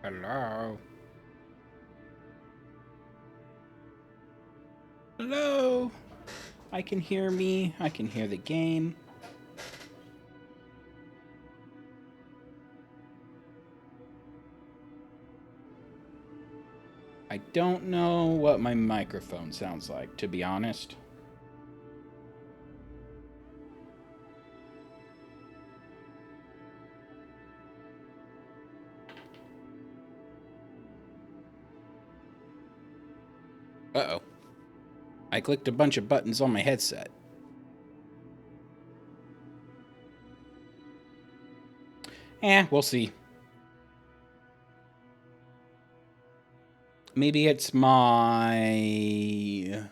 Hello? Hello? I can hear me. I can hear the game. I don't know what my microphone sounds like, to be honest. Uh-oh. I clicked a bunch of buttons on my headset. We'll see. Maybe it's my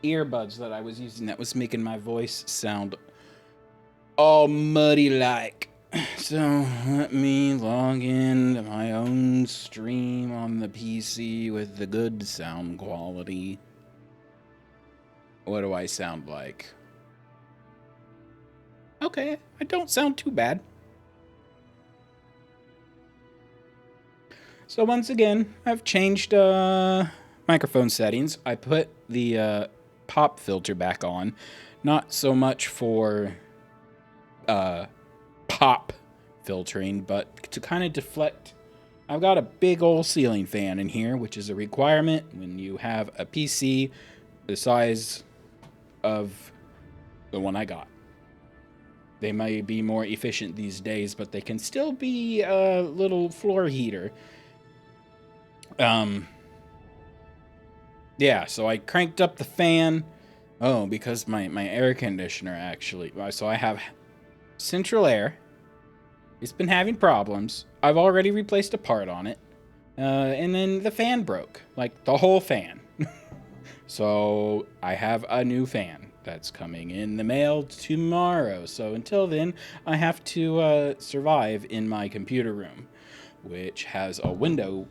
earbuds that I was using that was making my voice sound all muddy like. So let me log in to my own stream on the PC with the good sound quality. What do I sound like? Okay, I don't sound too bad. So once again, I've changed microphone settings. I put the pop filter back on, not so much for pop filtering, but to kind of deflect. I've got a big old ceiling fan in here, which is a requirement when you have a PC the size of the one I got. They may be more efficient these days, but they can still be a little floor heater. Yeah, so I cranked up the fan. Oh, because my air conditioner actually. So I have central air. It's been having problems. I've already replaced a part on it. And then the fan broke. Like, the whole fan. So I have a new fan that's coming in the mail tomorrow. So until then, I have to survive in my computer room, which has a window.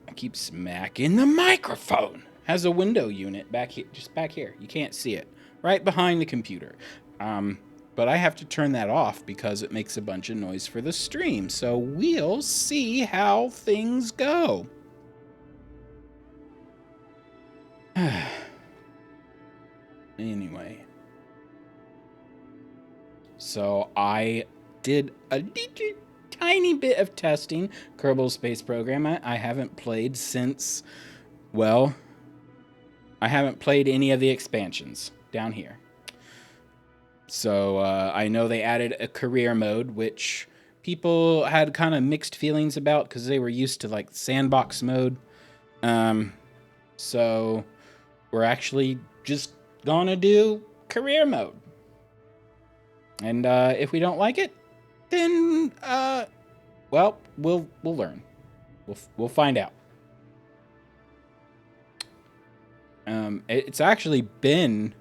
I keep smacking the microphone. Has a window unit back here, just back here. You can't see it. Right behind the computer. But I have to turn that off because it makes a bunch of noise for the stream. So we'll see how things go. Anyway. So I did a tiny bit of testing. Kerbal Space Program. I haven't played since, well, I haven't played any of the expansions down here. So I know they added a career mode, which people had kind of mixed feelings about because they were used to like sandbox mode. So we're actually just gonna do career mode. And if we don't like it, then well, we'll learn. We'll find out. It's actually been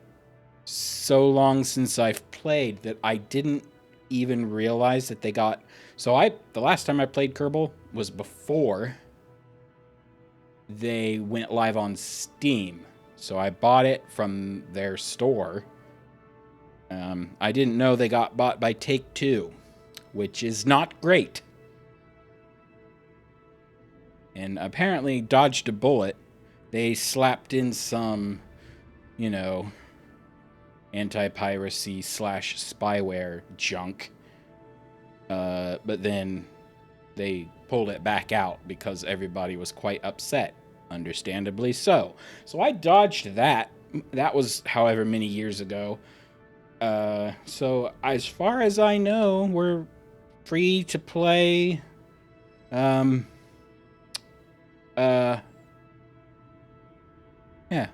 so long since I've played that I didn't even realize that they got. So the last time I played Kerbal was before they went live on Steam. So I bought it from their store. I didn't know they got bought by Take-Two, which is not great. And apparently dodged a bullet. They slapped in some, anti-piracy / spyware junk. But then they pulled it back out because everybody was quite upset, understandably so. So I dodged that. That was however many years ago. So as far as I know, we're free to play. Yeah,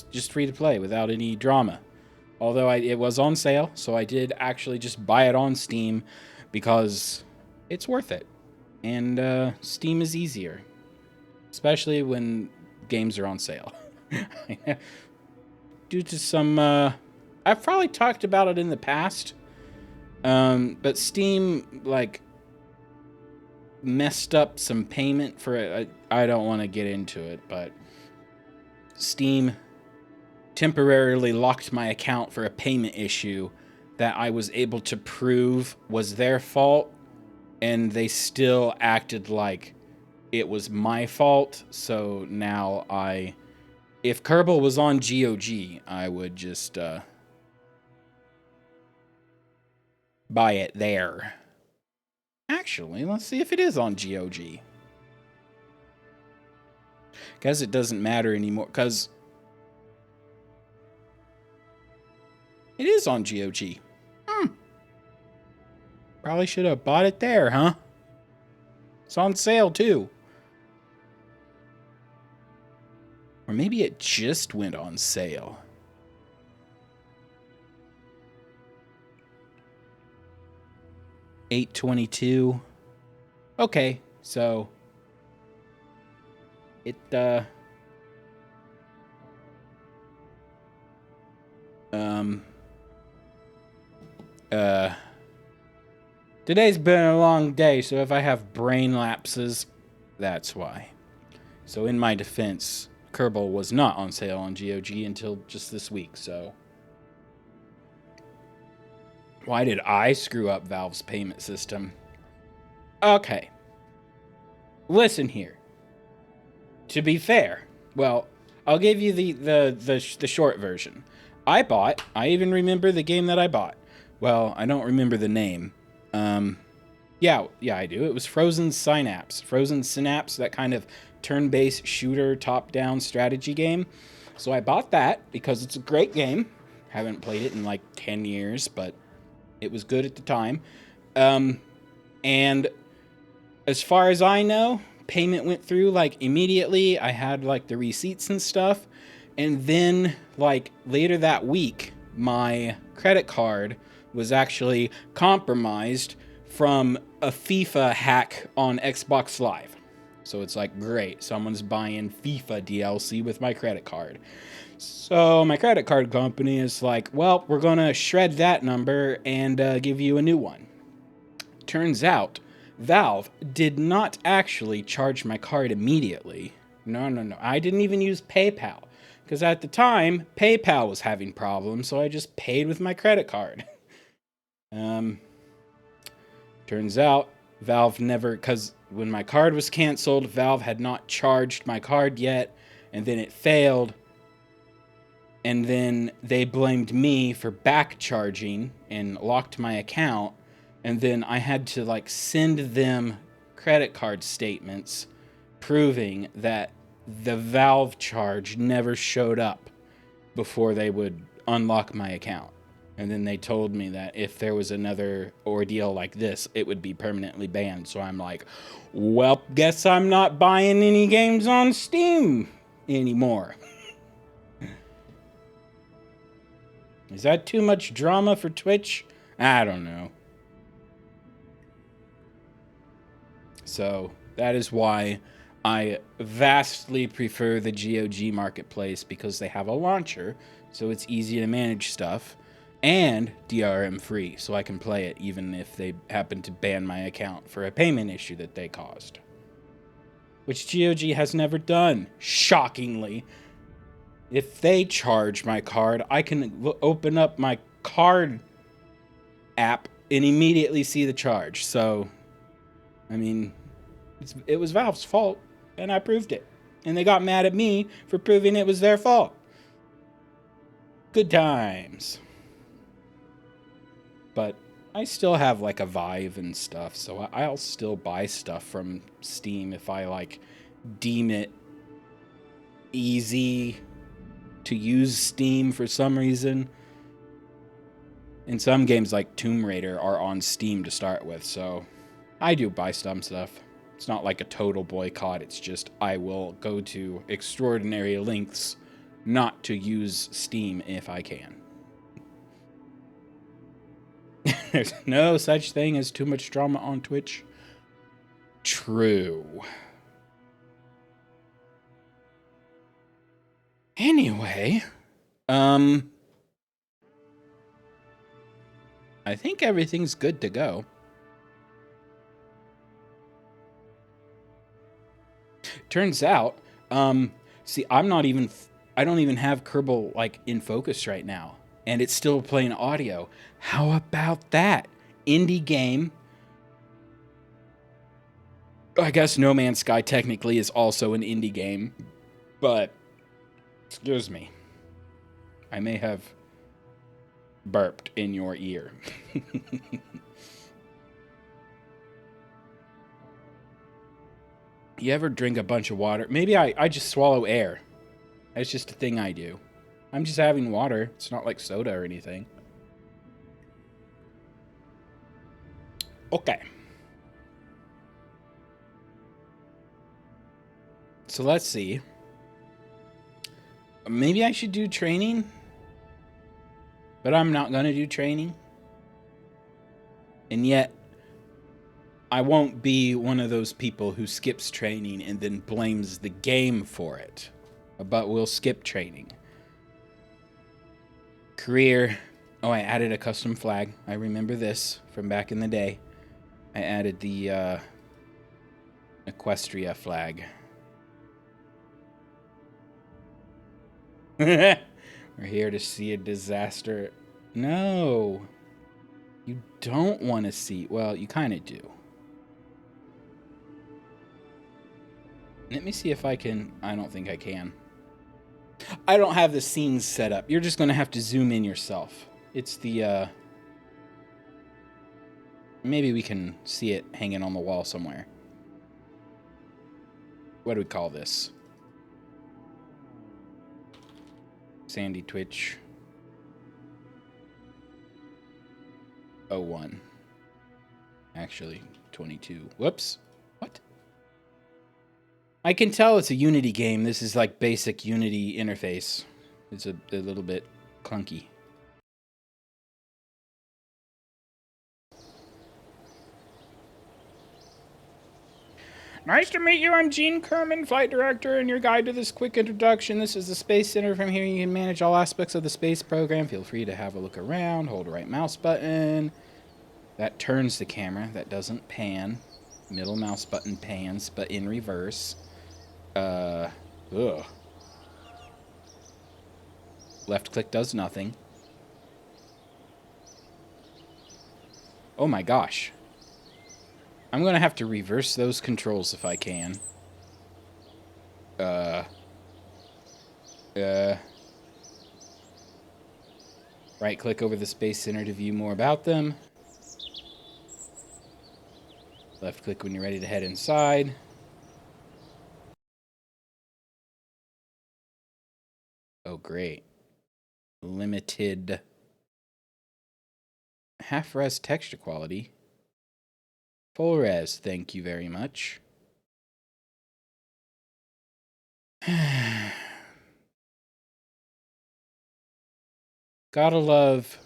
just free to play without any drama. Although it was on sale, so I did actually just buy it on Steam because it's worth it. And Steam is easier, especially when games are on sale. Due to some, I've probably talked about it in the past, but Steam, messed up some payment for it. I don't want to get into it, but Steam temporarily locked my account for a payment issue that I was able to prove was their fault. and they still acted like it was my fault. So now if Kerbal was on GOG, I would just buy it there. Actually, let's see if it is on GOG. Guess it doesn't matter anymore, because it is on GOG. Probably should have bought it there, huh? It's on sale, too. Or maybe it just went on sale. $8.22. Okay, so it today's been a long day, so if I have brain lapses, that's why. So in my defense, Kerbal was not on sale on GOG until just this week, so why did I screw up Valve's payment system? Okay. Listen here. To be fair, well, I'll give you the short version. I even remember the game that I bought. Well, I don't remember the name. Yeah, I do. It was Frozen Synapse. Frozen Synapse, that kind of turn-based shooter top-down strategy game. So I bought that because it's a great game. Haven't played it in like 10 years, but it was good at the time. And as far as I know, payment went through like immediately. I had like the receipts and stuff. And then like later that week, my credit card was actually compromised from a FIFA hack on Xbox Live. So it's like, great, someone's buying FIFA DLC with my credit card. So my credit card company is like, well, we're going to shred that number and give you a new one. Turns out, Valve did not actually charge my card immediately. No. I didn't even use PayPal. Because at the time, PayPal was having problems, so I just paid with my credit card. Turns out, Valve never, because when my card was canceled, Valve had not charged my card yet, and then it failed. And then they blamed me for back charging and locked my account. And then I had to like send them credit card statements proving that the Valve charge never showed up before they would unlock my account. And then they told me that if there was another ordeal like this, it would be permanently banned. So I'm like, well, guess I'm not buying any games on Steam anymore. Is that too much drama for Twitch? I don't know. So that is why I vastly prefer the GOG marketplace, because they have a launcher, so it's easy to manage stuff, and DRM free, so I can play it even if they happen to ban my account for a payment issue that they caused. Which GOG has never done, shockingly. If they charge my card, I can open up my card app and immediately see the charge. So, I mean, it was Valve's fault, and I proved it. And they got mad at me for proving it was their fault. Good times. But I still have like a Vive and stuff, so I'll still buy stuff from Steam if I like deem it easy to use Steam for some reason. And some games like Tomb Raider are on Steam to start with, so I do buy some stuff. It's not like a total boycott, it's just I will go to extraordinary lengths not to use Steam if I can. There's no such thing as too much drama on Twitch. True. Anyway, I think everything's good to go. Turns out, see, I don't even have Kerbal like in focus right now, and it's still playing audio. How about that? Indie game, I guess No Man's Sky technically is also an indie game, but excuse me, I may have burped in your ear. You ever drink a bunch of water? Maybe I just swallow air. That's just a thing I do. I'm just having water. It's not like soda or anything. Okay. So let's see. Maybe I should do training, but I'm not going to do training. And yet, I won't be one of those people who skips training and then blames the game for it. But we'll skip training. Career. Oh, I added a custom flag. I remember this from back in the day. I added the Equestria flag. We're here to see a disaster. No. You don't want to see... Well, you kind of do. Let me see if I can... I don't think I can. I don't have the scenes set up. You're just going to have to zoom in yourself. It's the... Maybe we can see it hanging on the wall somewhere. What do we call this? Sandy Twitch 01. Actually, 22. Whoops. What? I can tell it's a Unity game. This is like basic Unity interface. It's a little bit clunky. Nice to meet you. I'm Gene Kerman, Flight Director, and your guide to this quick introduction. This is the Space Center. From here, you can manage all aspects of the space program. Feel free to have a look around. Hold the right mouse button. That turns the camera. That doesn't pan. Middle mouse button pans, but in reverse. Ugh. Left click does nothing. Oh my gosh. I'm gonna have to reverse those controls if I can. Right click over the Space Center to view more about them. Left click when you're ready to head inside. Oh, great. Limited half-res texture quality. Full res, thank you very much. Gotta love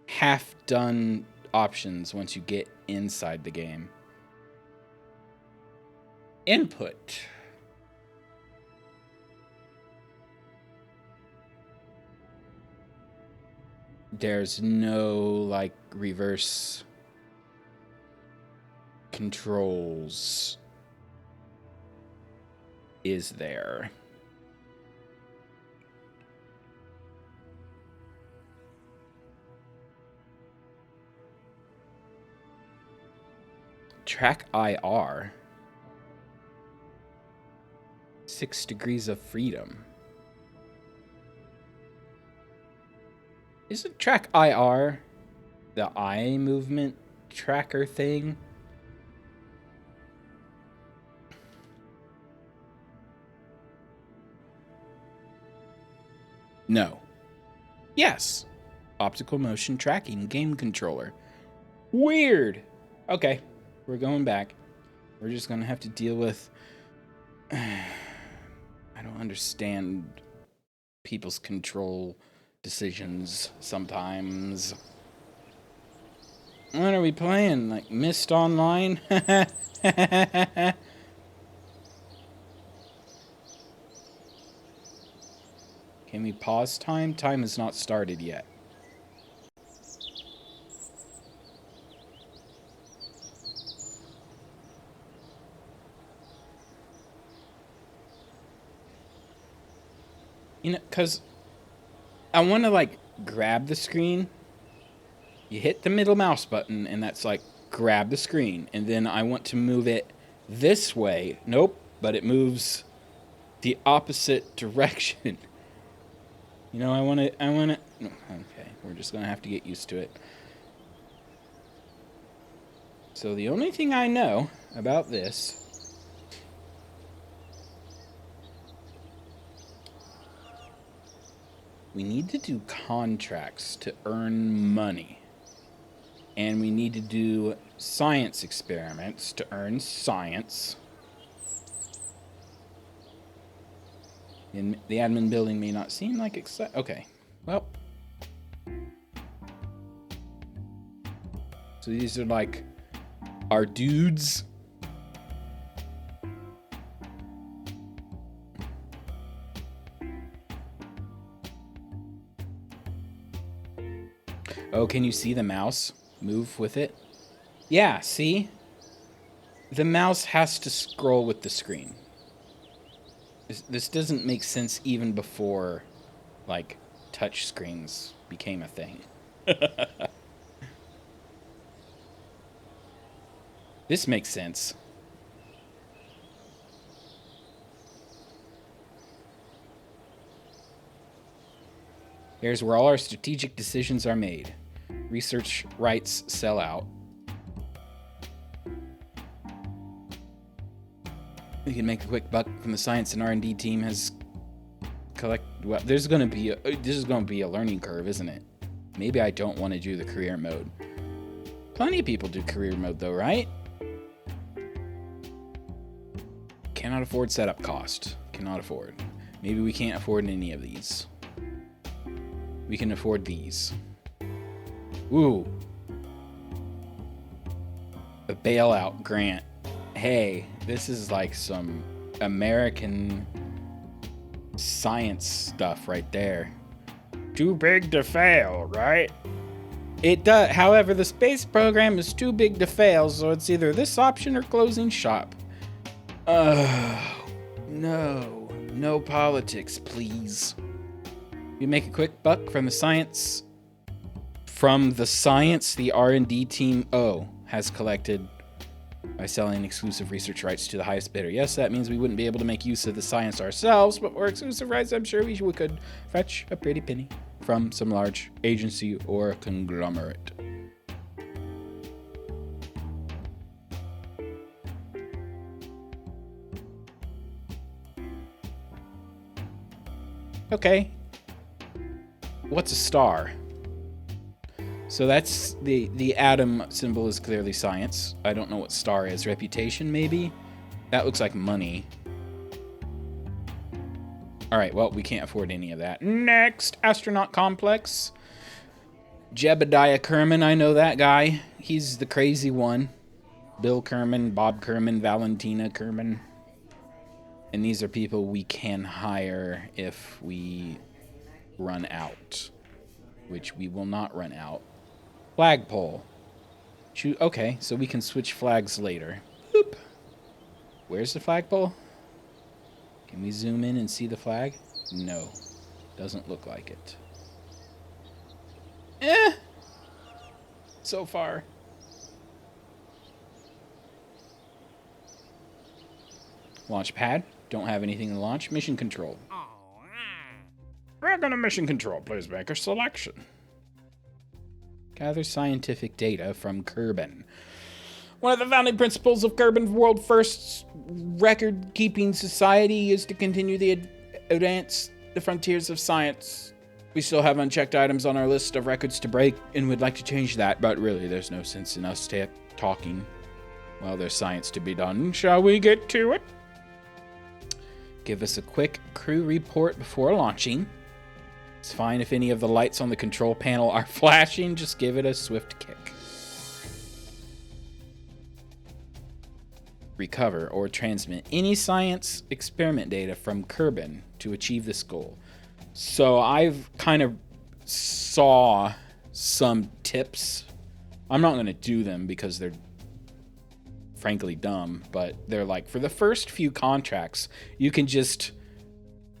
half-done options once you get inside the game. Input. There's no, like, reverse controls, is there? Track IR. 6 degrees of freedom. Isn't track IR the eye movement tracker thing? No. Yes. Optical motion tracking game controller. Weird. Okay. We're going back. We're just going to have to deal with... I don't understand people's control decisions sometimes. What are we playing? Like Myst Online? Can we pause time? Time has not started yet. You know, because I want to, like, grab the screen. You hit the middle mouse button, and that's, like, grab the screen, and then I want to move it this way. Nope, but it moves the opposite direction. You know, I want to, no, okay, we're just going to have to get used to it. So the only thing I know about this we need to do contracts to earn money. And we need to do science experiments to earn science. And the admin building may not seem like exciting. Okay, well. So these are like our dudes. Oh, can you see the mouse move with it? Yeah, see? The mouse has to scroll with the screen. This doesn't make sense even before, like, touch screens became a thing. This makes sense. Here's where all our strategic decisions are made. Research rights sell out. We can make a quick buck from the science and R&D team has well, this is going to be a learning curve, isn't it? Maybe I don't want to do the career mode. Plenty of people do career mode though, right? Cannot afford setup cost. Cannot afford. Maybe we can't afford any of these. We can afford these. Ooh. A bailout grant. Hey, this is like some American science stuff right there. Too big to fail, right? It does. However, the space program is too big to fail, so it's either this option or closing shop. No. No politics, please. You make a quick buck from the science. From the science, the R&D team has collected by selling exclusive research rights to the highest bidder. Yes, that means we wouldn't be able to make use of the science ourselves, but for exclusive rights, I'm sure we could fetch a pretty penny from some large agency or conglomerate. Okay. What's a star? So that's the atom symbol is clearly science. I don't know what star is. Reputation, maybe? That looks like money. All right, well, we can't afford any of that. Next, astronaut complex. Jebediah Kerman, I know that guy. He's the crazy one. Bill Kerman, Bob Kerman, Valentina Kerman. And these are people we can hire if we run out, which we will not run out. Flagpole. Okay, so we can switch flags later. Boop. Where's the flagpole? Can we zoom in and see the flag? No. Doesn't look like it. So far. Launch pad. Don't have anything to launch. Mission control. We're gonna mission control. Please make a selection. Gather scientific data from Kerbal. One of the founding principles of Kerbal World First Record-Keeping Society is to continue the advance the frontiers of science. We still have unchecked items on our list of records to break, and we'd like to change that, but really there's no sense in us talking while there's science to be done. Shall we get to it? Give us a quick crew report before launching. It's fine if any of the lights on the control panel are flashing, just give it a swift kick. Recover or transmit any science experiment data from Kerbal to achieve this goal. So I've kind of saw some tips. I'm not going to do them because they're frankly dumb, but they're like, for the first few contracts, you can just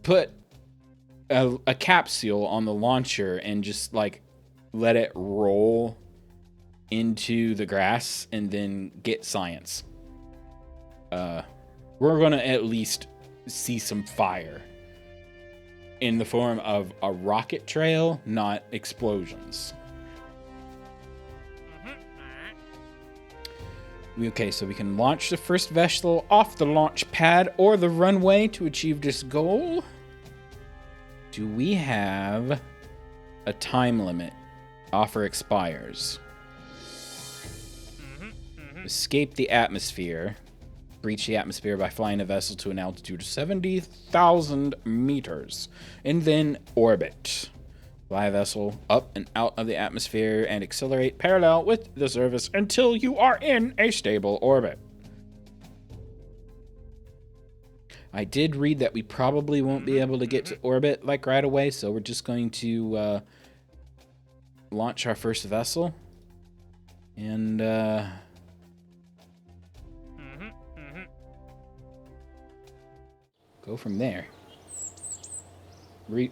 put a capsule on the launcher and just like let it roll into the grass and then get science. We're gonna at least see some fire in the form of a rocket trail, not explosions. Okay, so we can launch the first vessel off the launch pad or the runway to achieve this goal. Do we have a time limit? Offer expires. Escape the atmosphere. Breach the atmosphere by flying a vessel to an altitude of 70,000 meters. And then orbit. Fly a vessel up and out of the atmosphere and accelerate parallel with the surface until you are in a stable orbit. I did read that we probably won't be able to get to orbit like right away, so we're just going to launch our first vessel and go from there.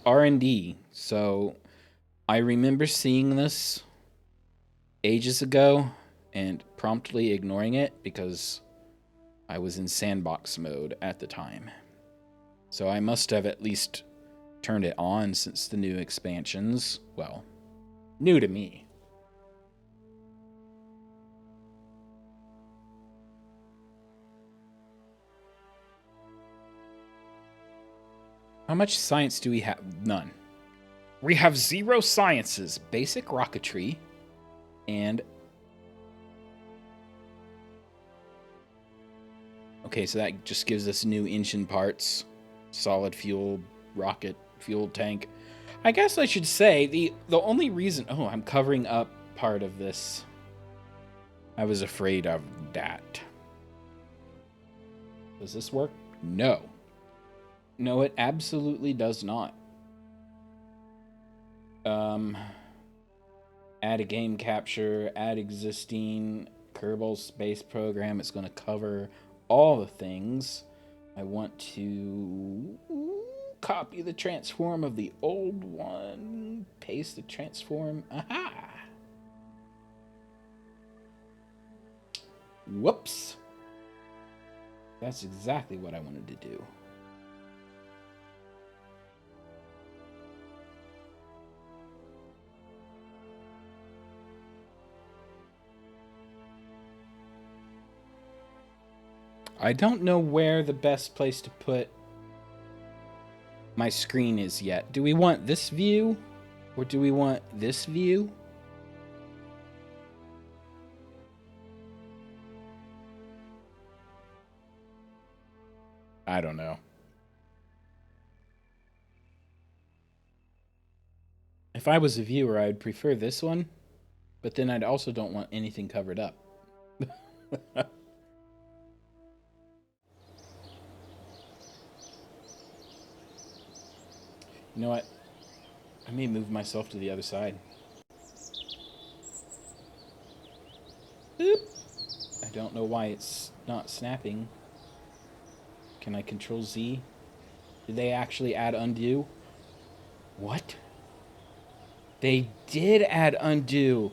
R&D. So I remember seeing this ages ago and promptly ignoring it because I was in sandbox mode at the time. So I must have at least turned it on since the new expansions. Well, new to me. How much science do we have? None. We have 0 sciences. Basic rocketry and... Okay, so that just gives us new engine parts. Solid fuel, rocket, fuel tank. I guess I should say the only reason... Oh, I'm covering up part of this. I was afraid of that. Does this work? No. No, it absolutely does not. Add a game capture, add existing Kerbal space program. It's going to cover all the things. I want to copy the transform of the old one, paste the transform. Aha! Whoops. That's exactly what I wanted to do. I don't know where the best place to put my screen is yet. Do we want this view? Or do we want this view? I don't know. If I was a viewer, I'd prefer this one. But then I'd also don't want anything covered up. You know what? I may move myself to the other side. Boop. I don't know why it's not snapping. Can I control Z? Did they actually add undo? What? They did add undo.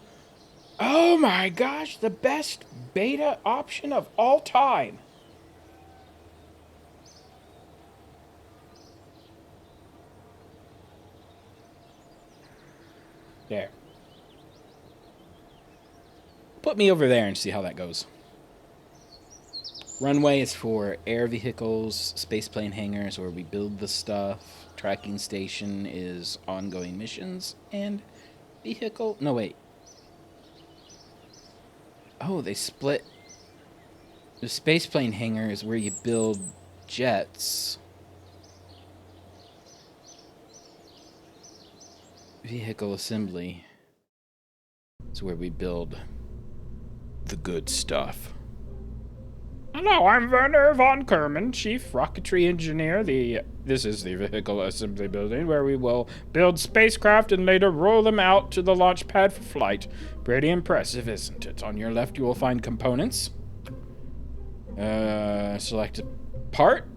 Oh my gosh, the best beta option of all time. There. Put me over there and see how that goes. Runway is for air vehicles, spaceplane hangars where we build the stuff. Tracking station is ongoing missions. And vehicle... No, wait. Oh, they split. The spaceplane hangar is where you build jets. Vehicle assembly is where we build the good stuff. Hello, I'm Werner von Kerman, Chief Rocketry Engineer. This is the Vehicle Assembly Building, where we will build spacecraft and later roll them out to the launch pad for flight. Pretty impressive, isn't it? On your left, you will find components. Select a part,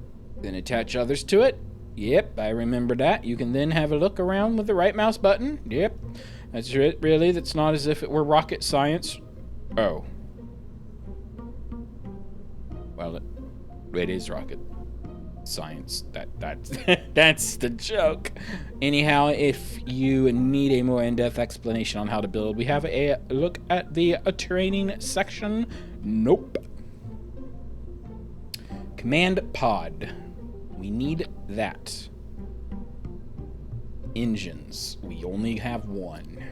then attach others to it. Yep, I remember that. You can then have a look around with the right mouse button. Yep, that's it, really. That's not as if it were rocket science. Oh. Well, it is rocket science. That's that's the joke. Anyhow, if you need a more in-depth explanation on how to build, we have a look at the training section. Nope. Command pod. We need that. Engines. We only have one.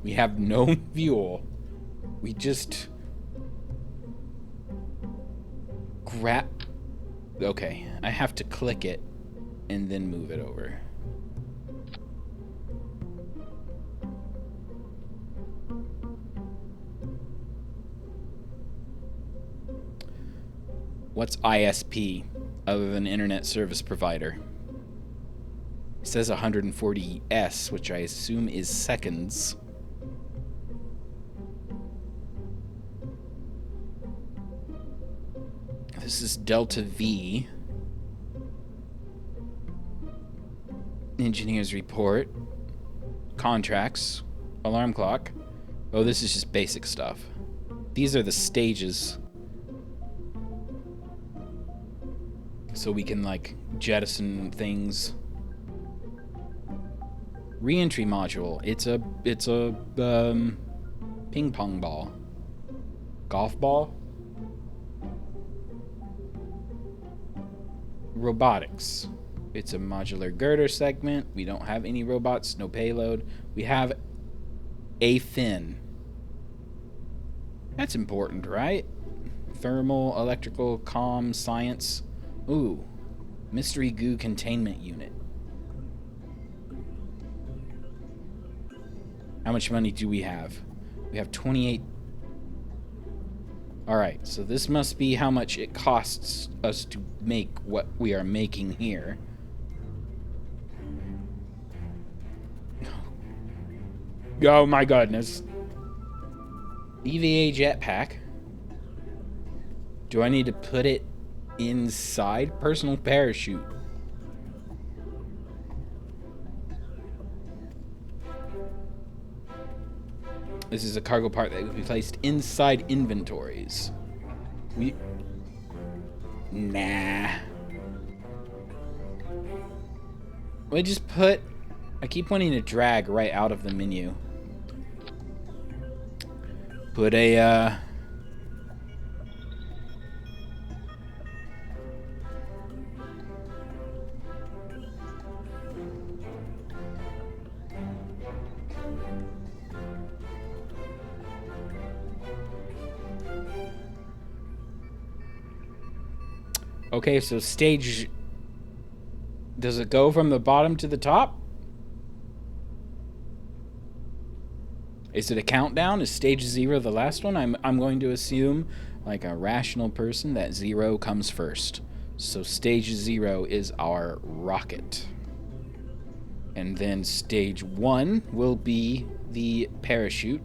We have no fuel. We just grab. Okay, I have to click it and then move it over. What's ISP other than internet service provider? It says 140S, which I assume is seconds. This is Delta V. Engineers report. Contracts. Alarm clock. Oh, this is just basic stuff. These are the stages. So we can, like, jettison things. Re-entry module. It's a ping pong ball. Golf ball? Robotics. It's a modular girder segment. We don't have any robots, no payload. We have a fin. That's important, right? Thermal, electrical, comm, science. Ooh. Mystery goo containment unit. How much money do we have? We have 28. Alright, so this must be how much it costs us to make what we are making here. Oh my goodness. EVA jetpack. Do I need to put it inside? Personal parachute. This is a cargo part that will be placed inside inventories. Nah. We just put... I keep wanting to drag right out of the menu. Put a, Okay, so stage... Does it go from the bottom to the top? Is it a countdown? Is stage 0 the last one? I'm going to assume, like a rational person, that 0 comes first. So stage 0 is our rocket. And then stage 1 will be the parachute.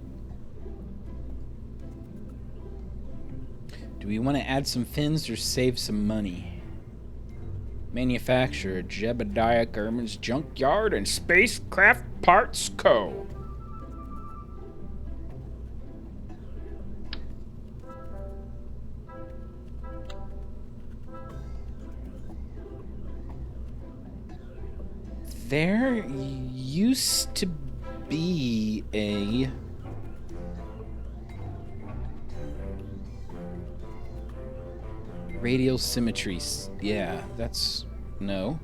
Do we want to add some fins or save some money? Manufacturer, Jebediah Kerman's Junkyard and Spacecraft Parts Co. There used to be a... radial symmetry. Yeah, that's... No.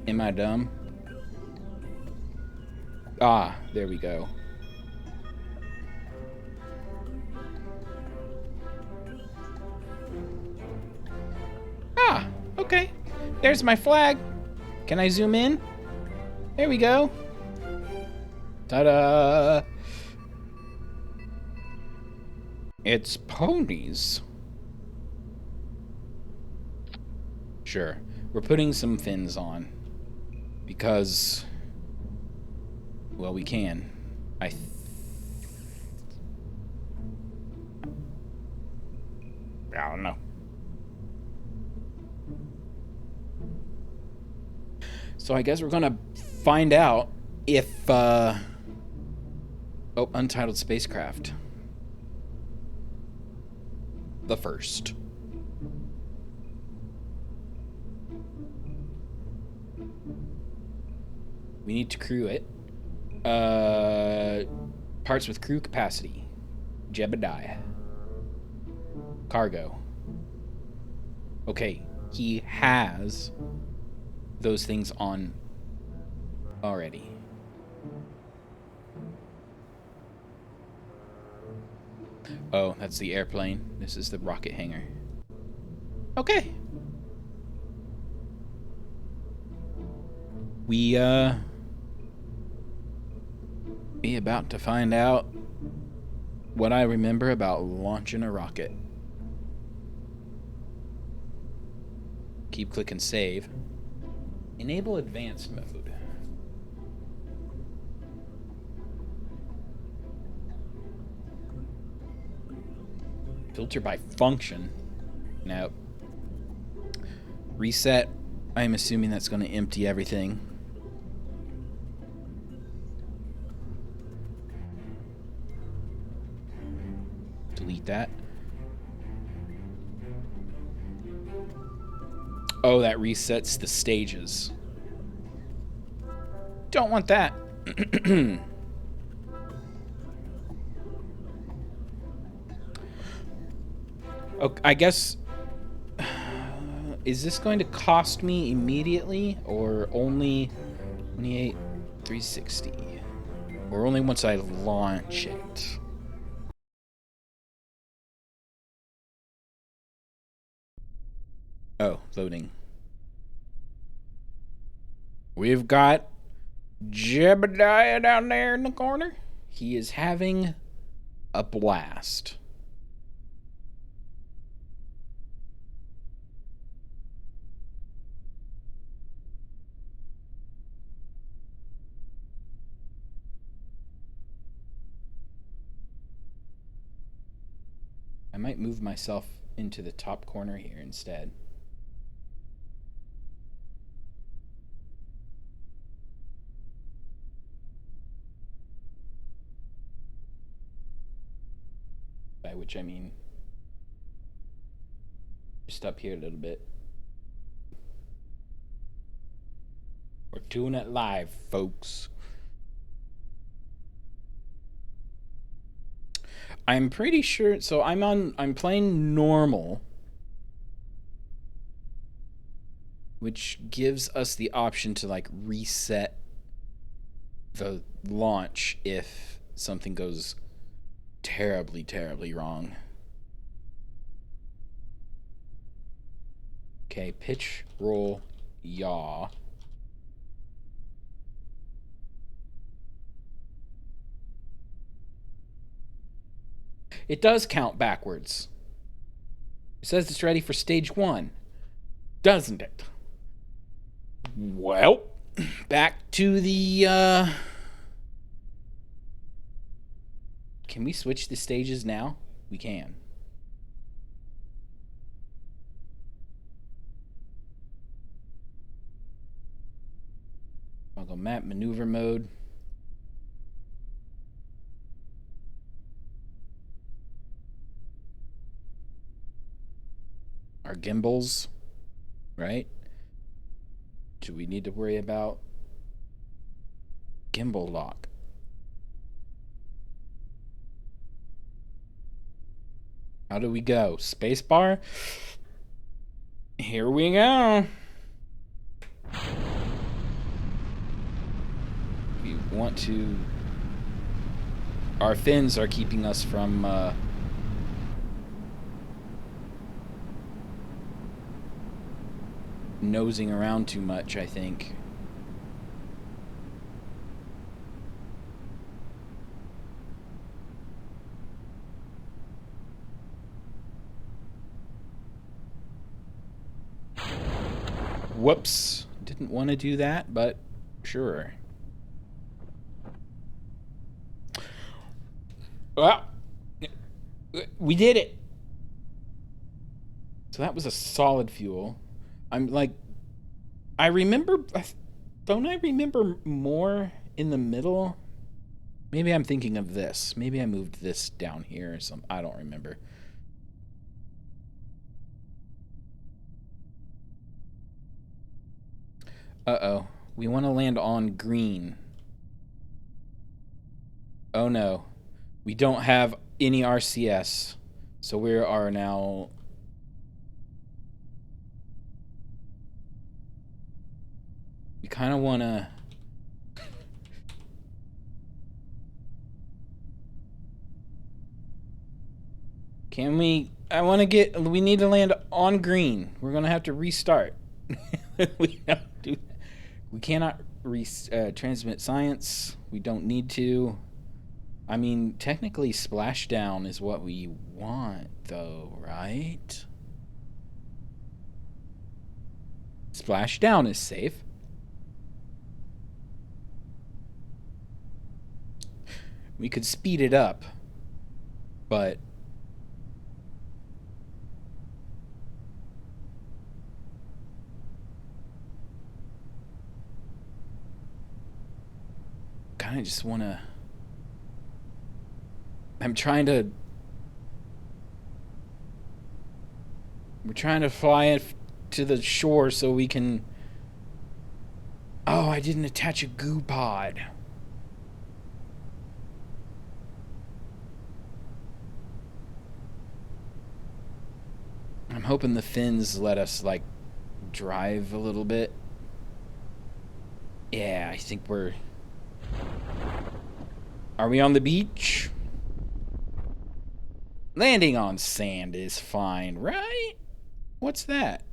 Am I dumb? Ah, there we go. Ah, okay. There's my flag. Can I zoom in? There we go. Ta-da! It's ponies. Sure. We're putting some fins on. Because... well, we can. I don't know. So I guess we're gonna find out if, oh, untitled spacecraft. The first. We need to crew it. Parts with crew capacity. Jebediah. Cargo. Okay, he has those things on already. Oh, that's the airplane. This is the rocket hangar. Okay. We be about to find out what I remember about launching a rocket. Keep clicking save. Enable advanced mode. Filter by function. Nope. Reset. I'm assuming that's going to empty everything. Delete that. Oh, that resets the stages. Don't want that. Okay, I guess... Is this going to cost me immediately, or only 28, 360? Or only once I launch it? Oh, loading. We've got Jebediah down there in the corner. He is having a blast. I might move myself into the top corner here instead. By which I mean just up here a little bit. We're doing it live, folks. I'm pretty sure, so I'm playing normal, which gives us the option to like reset the launch if something goes terribly, terribly wrong. Okay, pitch, roll, yaw. It does count backwards. It says it's ready for stage 1, doesn't it? Well, back to the, Can we switch the stages now? We can. I'll go map maneuver mode. Our gimbals, right? Do we need to worry about gimbal lock? How do we go? Spacebar? Here we go. We want to... Our fins are keeping us from... nosing around too much, I think. Whoops. Didn't want to do that, but sure. Well, we did it. So that was a solid fuel. I'm like, I remember, don't I remember more in the middle? Maybe I'm thinking of this. Maybe I moved this down here or something. I don't remember. Uh-oh. We want to land on green. Oh no. We don't have any RCS. So we are now... We kind of want to... Can we... I want to get... We need to land on green. We're going to have to restart. We don't do that. We cannot transmit science. We don't need to. I mean, technically splashdown is what we want, though, right? Splashdown is safe. We could speed it up, but... kind of just want to... I'm trying to... We're trying to fly it to the shore so we can... Oh, I didn't attach a goo pod. I'm hoping the fins let us, like, drive a little bit. Yeah, I think we're... Are we on the beach? Landing on sand is fine, right? What's that?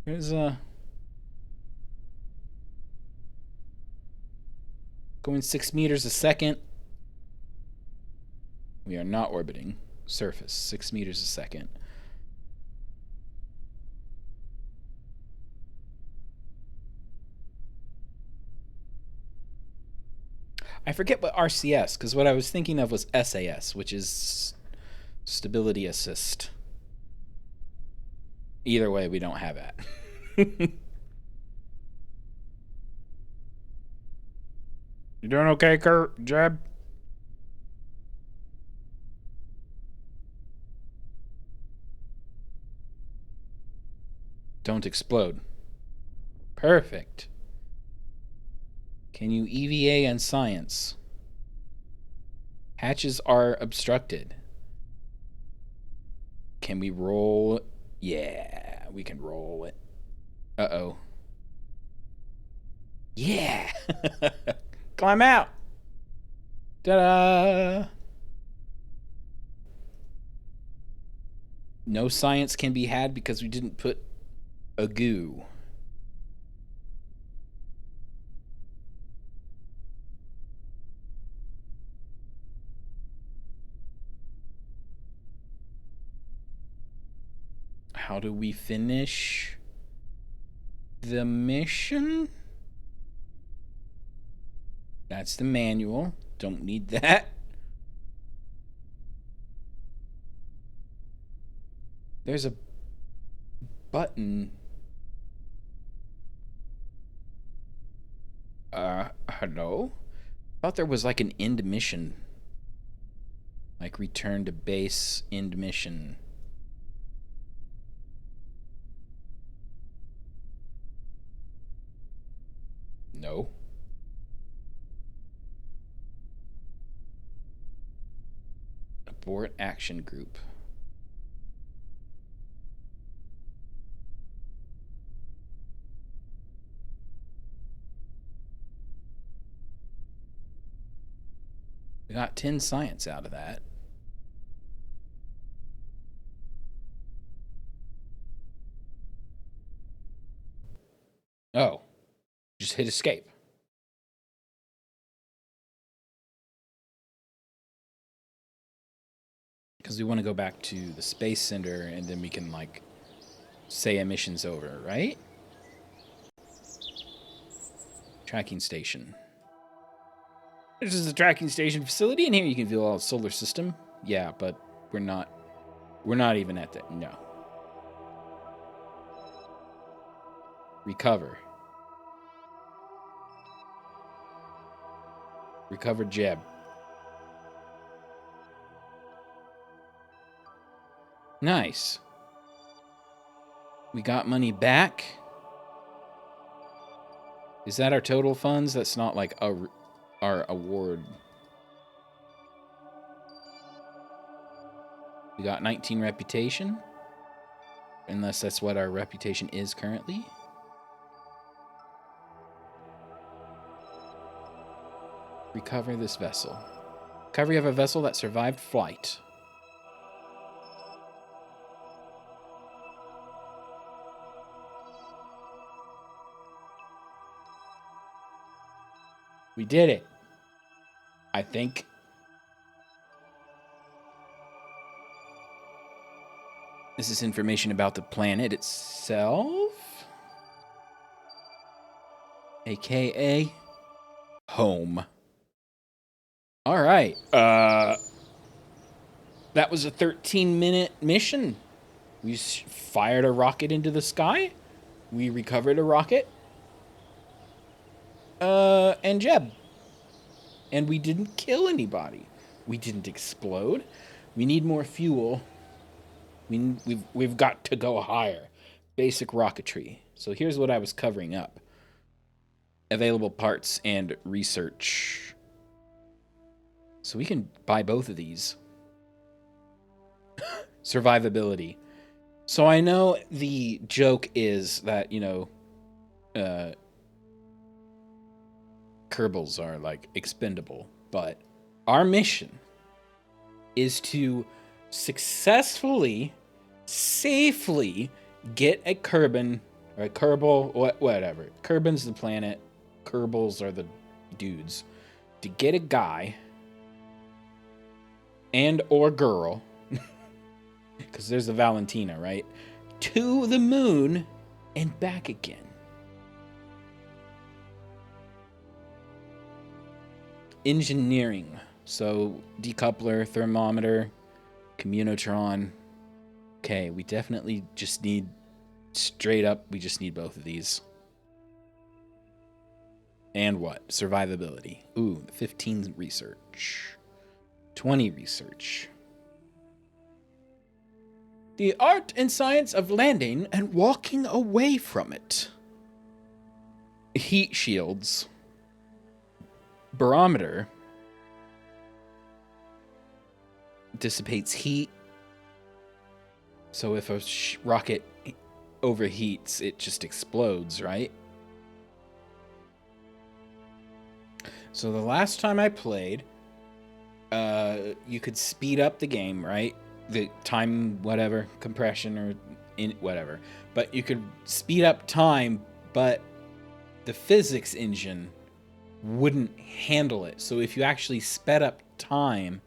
There's a... Going 6 meters a second. We are not orbiting. Surface, 6 meters a second. I forget what RCS, because what I was thinking of was SAS, which is Stability Assist. Either way, we don't have that. You doing okay, Kurt? Jeb? Don't explode. Perfect. Can you EVA and science? Hatches are obstructed. Can we roll? Yeah, we can roll it. Uh-oh. Yeah! Climb out! Ta-da! No science can be had because we didn't put a goo. How do we finish the mission? That's the manual. Don't need that. There's a button. Hello? I thought there was like an end mission. Like return to base, end mission. No. Abort action group. We got 10 science out of that. Oh. Just hit escape. Because we want to go back to the Space Center and then we can, like, say a mission's over, right? Tracking station. This is the tracking station facility, and here you can view all the solar system. Yeah, but we're not even at that. No. Recover. Recovered Jeb. Nice. We got money back. Is that our total funds? That's not like our award. We got 19 reputation. Unless that's what our reputation is currently. Recover this vessel. Recovery of a vessel that survived flight. We did it. I think. This is information about the planet itself. AKA home. All right. That was a 13-minute mission. We fired a rocket into the sky. We recovered a rocket. And Jeb. And we didn't kill anybody. We didn't explode. We need more fuel. We've got to go higher. Basic rocketry. So here's what I was covering up. Available parts and research. So we can buy both of these. Survivability. So I know the joke is that, you know, Kerbals are like expendable, but our mission is to successfully, safely get a Kerbin or a Kerbal, whatever. Kerbin's the planet, Kerbals are the dudes. To get a guy and or girl, because there's a Valentina, right? To the moon and back again. Engineering. So decoupler, thermometer, communotron. Okay, we definitely just need, straight up, we just need both of these. And what? Survivability. Ooh, 15 research. 20 research. The art and science of landing and walking away from it. Heat shields. Barometer. Dissipates heat. So if a rocket overheats, it just explodes, right? So the last time I played, you could speed up the game, right? The time, whatever, compression or whatever. But you could speed up time, but the physics engine wouldn't handle it. So if you actually sped up time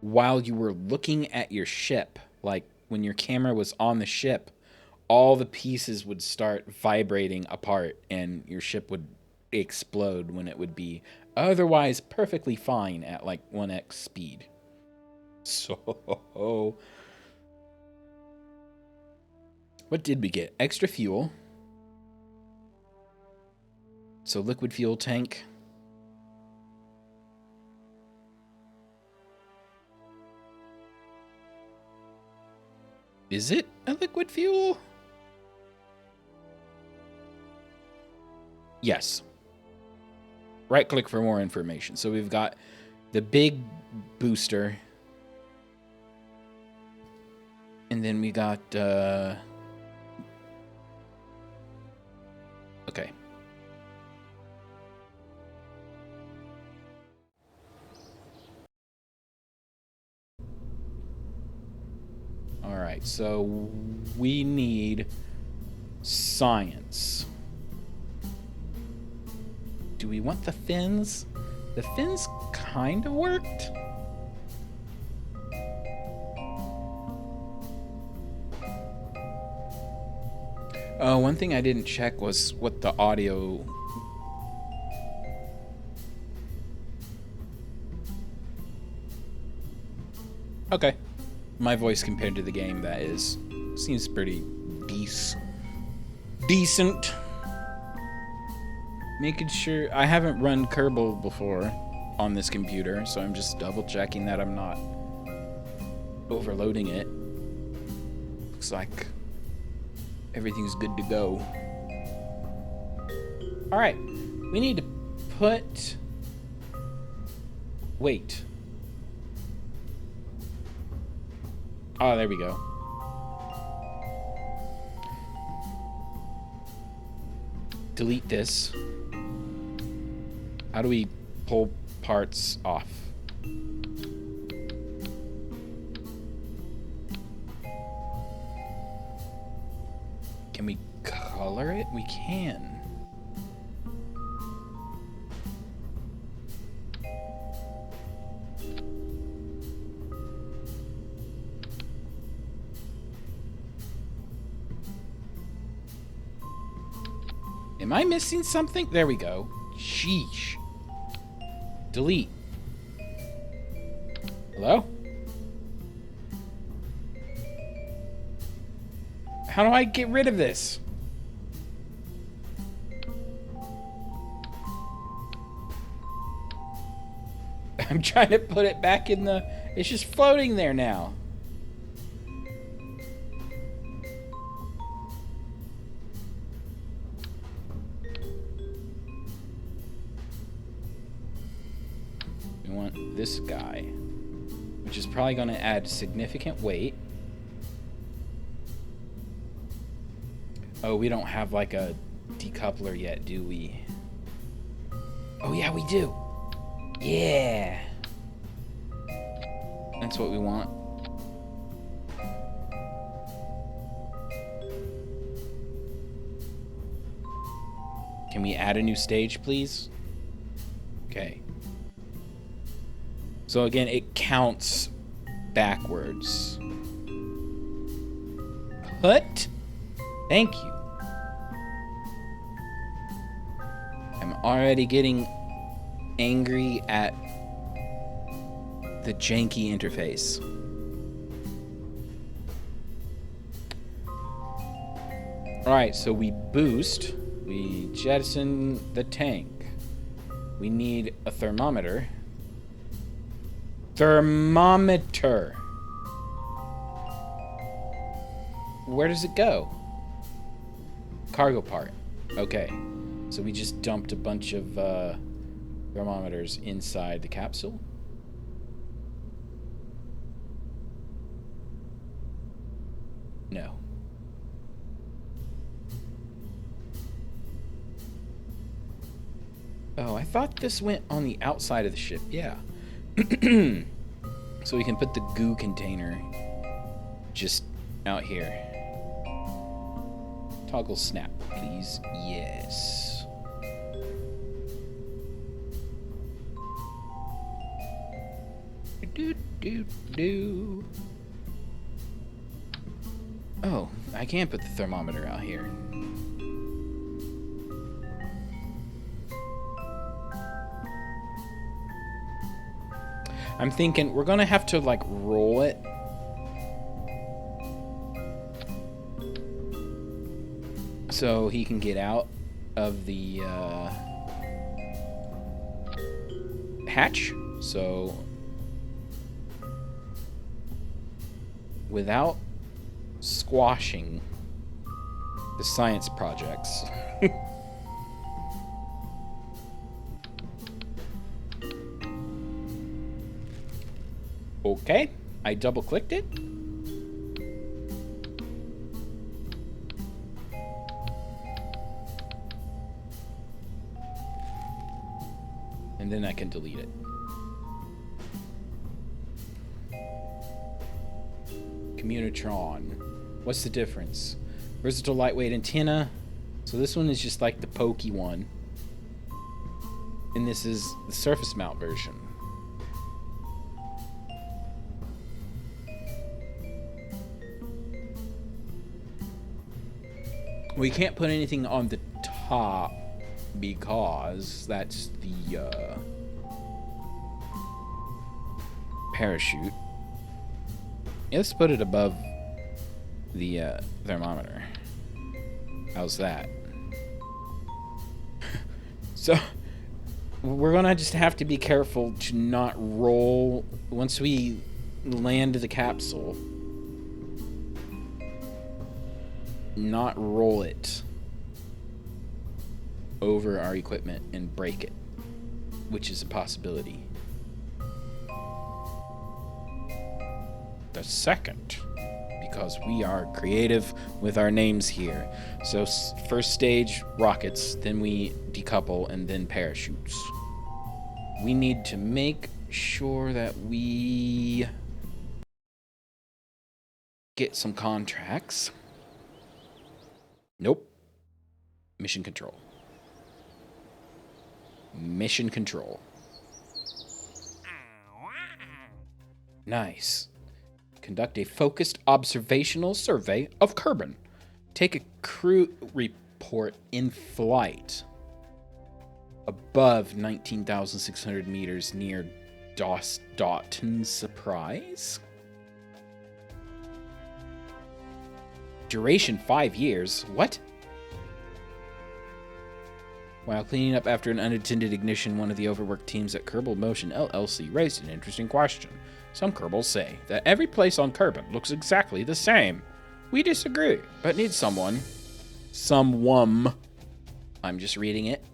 while you were looking at your ship, like when your camera was on the ship, all the pieces would start vibrating apart and your ship would explode when it would be otherwise perfectly fine at like 1x speed. So what did we get? Extra fuel. So liquid fuel tank. Is it a liquid fuel? Yes. Right click for more information. So we've got the big booster. And then we got okay. All right, so we need science. Do we want the fins? The fins kind of worked. One thing I didn't check was what the audio... Okay. My voice compared to the game, that is... seems pretty decent. Making sure... I haven't run Kerbal before on this computer, so I'm just double checking that I'm not overloading it. Looks like everything's good to go. All right, we need to put, wait. Oh, there we go. Delete this. How do we pull parts off? Can we color it? We can. Am I missing something? There we go. Sheesh. Delete. Hello? How do I get rid of this? I'm trying to put it back in the... It's just floating there now. We want this guy, which is probably going to add significant weight. Oh, we don't have like a decoupler yet, do we? Oh yeah, we do. Yeah. That's what we want. Can we add a new stage, please? Okay. So again, it counts backwards. Put. Thank you. I'm already getting angry at the janky interface. Alright, so we boost. We jettison the tank. We need a thermometer. Thermometer. Where does it go? Cargo part. Okay. So we just dumped a bunch of thermometers inside the capsule. No. Oh, I thought this went on the outside of the ship. Yeah. So we can put the goo container just out here. Toggle snap, please. Yes. Do. Oh, I can't put the thermometer out here. I'm thinking we're gonna have to like roll it. So he can get out of the hatch. So without squashing the science projects. Okay, I double clicked it. And then I can delete it. Communitron. What's the difference? Versatile lightweight antenna. So this one is just like the pokey one. And this is the surface mount version. We can't put anything on the top because that's the parachute. Yeah, let's put it above the thermometer. How's that? So We're gonna just have to be careful to not roll once we land the capsule. Not roll it over our equipment and break it, which is a possibility. The second, because we are creative with our names here. So first stage, rockets, then we decouple, and then parachutes. We need to make sure that we get some contracts. Nope. Mission control. Mission control. Nice. Conduct a focused observational survey of Kerbal. Take a crew report in flight above 19,600 meters near Dawton Surprise. Duration 5 years. What? While cleaning up after an unattended ignition, one of the overworked teams at Kerbal Motion LLC raised an interesting question. Some Kerbals say that every place on Kerbal looks exactly the same. We disagree, but need someone. I'm just reading it.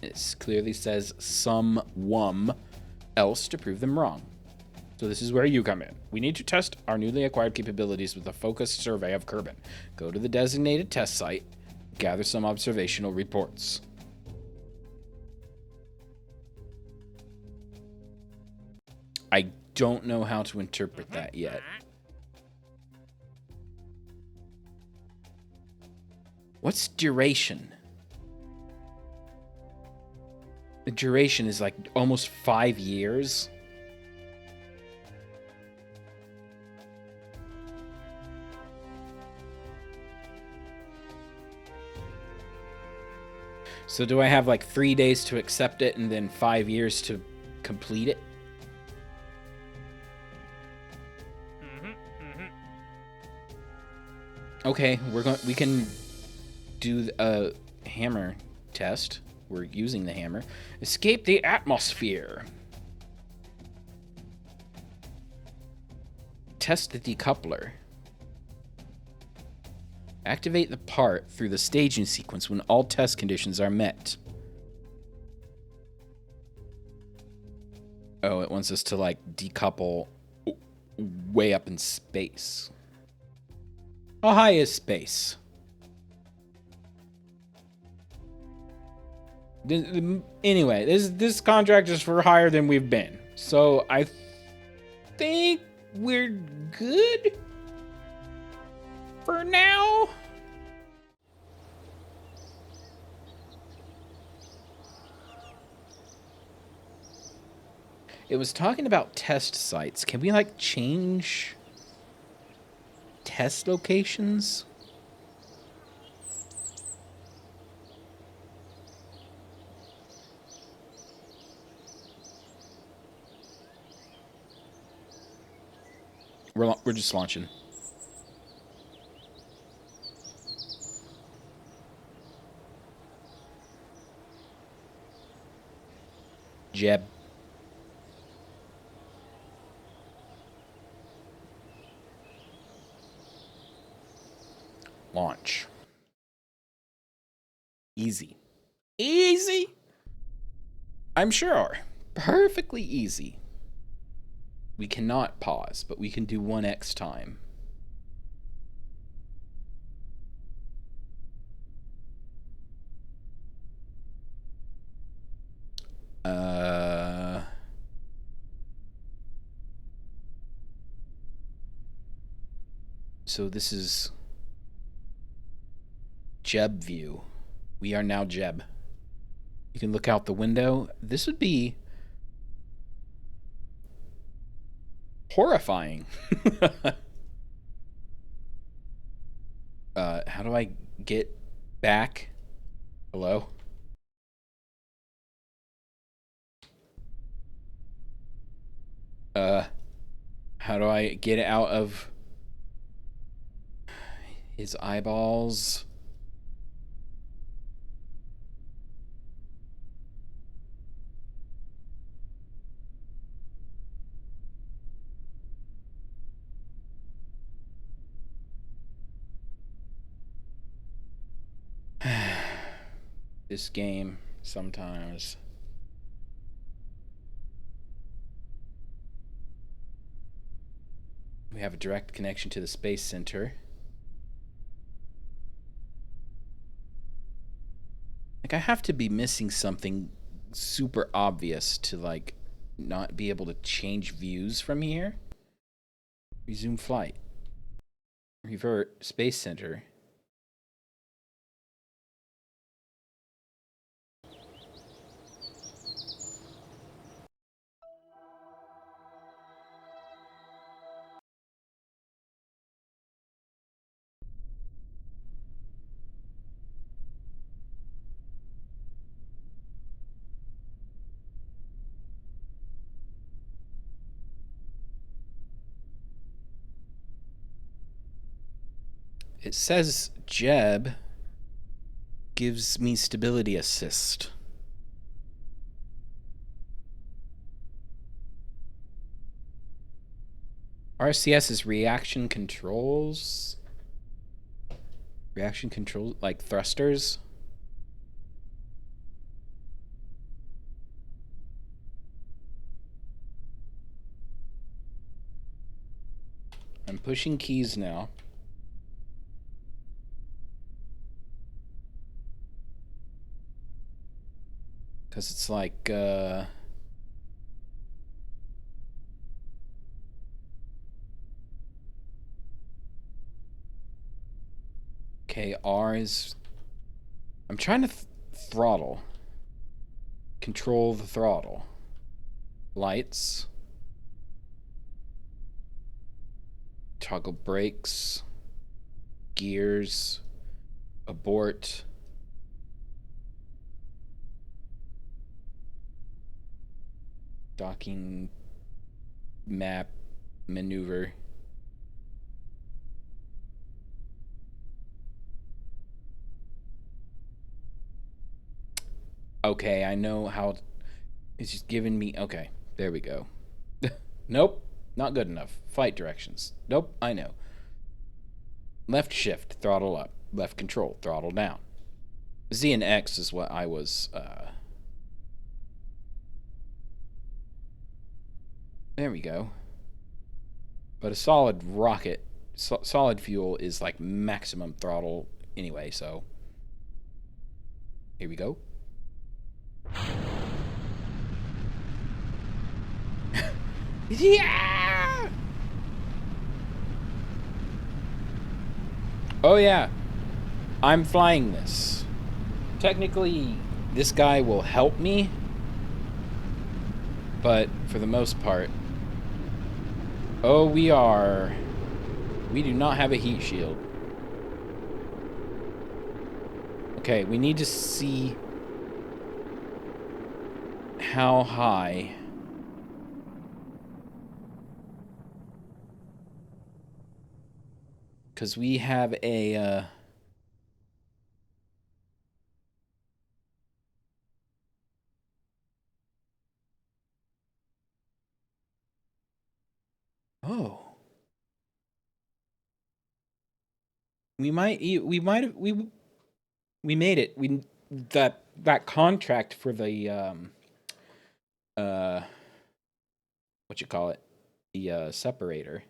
It clearly says someone else to prove them wrong. So this is where you come in. We need to test our newly acquired capabilities with a focused survey of Kerbal. Go to the designated test site, gather some observational reports. I don't know how to interpret that yet. What's duration? The duration is like almost 5 years. So do I have like 3 days to accept it and then 5 years to complete it? Okay, we can do a hammer test. We're using the hammer. Escape the atmosphere. Test the decoupler. Activate the part through the staging sequence when all test conditions are met. Oh, it wants us to like decouple way up in space. How high is space? Anyway, this contract is for higher than we've been. So I think we're good for now. It was talking about test sites. Can we like change test locations? We're just launching. Jeb. Launch. Easy. Easy? I'm sure. Perfectly easy. We cannot pause, but we can do 1x time. So this is Jeb view. We are now Jeb. You can look out the window. This would be horrifying. How do I get back? Hello? How do I get out of his eyeballs? This game sometimes. We have a direct connection to the Space Center. Like, I have to be missing something super obvious to, like, not be able to change views from here. Resume flight. Revert Space Center. It says Jeb gives me stability assist. RCS is reaction controls. Reaction control, like thrusters. I'm pushing keys now. Because it's like, okay, R is... I'm trying to throttle. Control the throttle. Lights. Toggle brakes. Gears. Abort. Docking. Map. Maneuver. Okay, I know how... It's just giving me... Okay, there we go. Nope, not good enough. Flight directions. Nope, I know. Left shift, throttle up. Left control, throttle down. Z and X is what I was... There we go. But a solid rocket, solid fuel is like maximum throttle anyway, so... Here we go. Yeah! Oh yeah, I'm flying this. Technically, this guy will help me, but for the most part... Oh, we do not have a heat shield. Okay, we need to see how high... Because we have a... Oh. We made it. That contract for the what you call it? The separator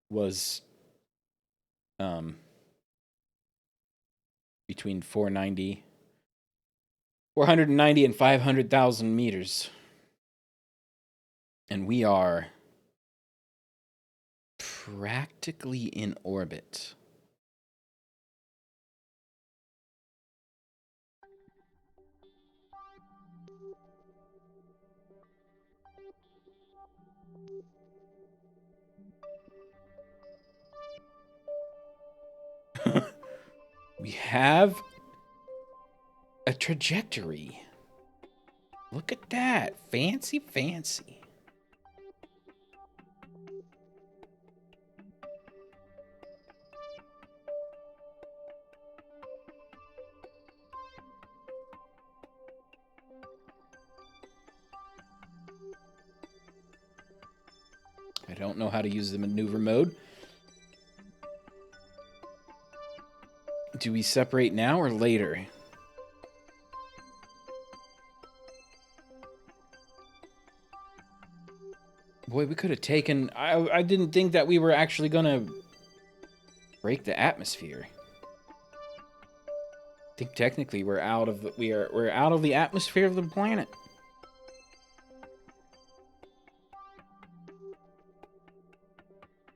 was between 490 and 500,000 meters. And we are practically in orbit. We have a trajectory. Look at that. Fancy, fancy. I don't know how to use the maneuver mode. Do we separate now or later? Boy, we could have taken... I didn't think that we were actually gonna break the atmosphere. I think technically we're out of the atmosphere of the planet.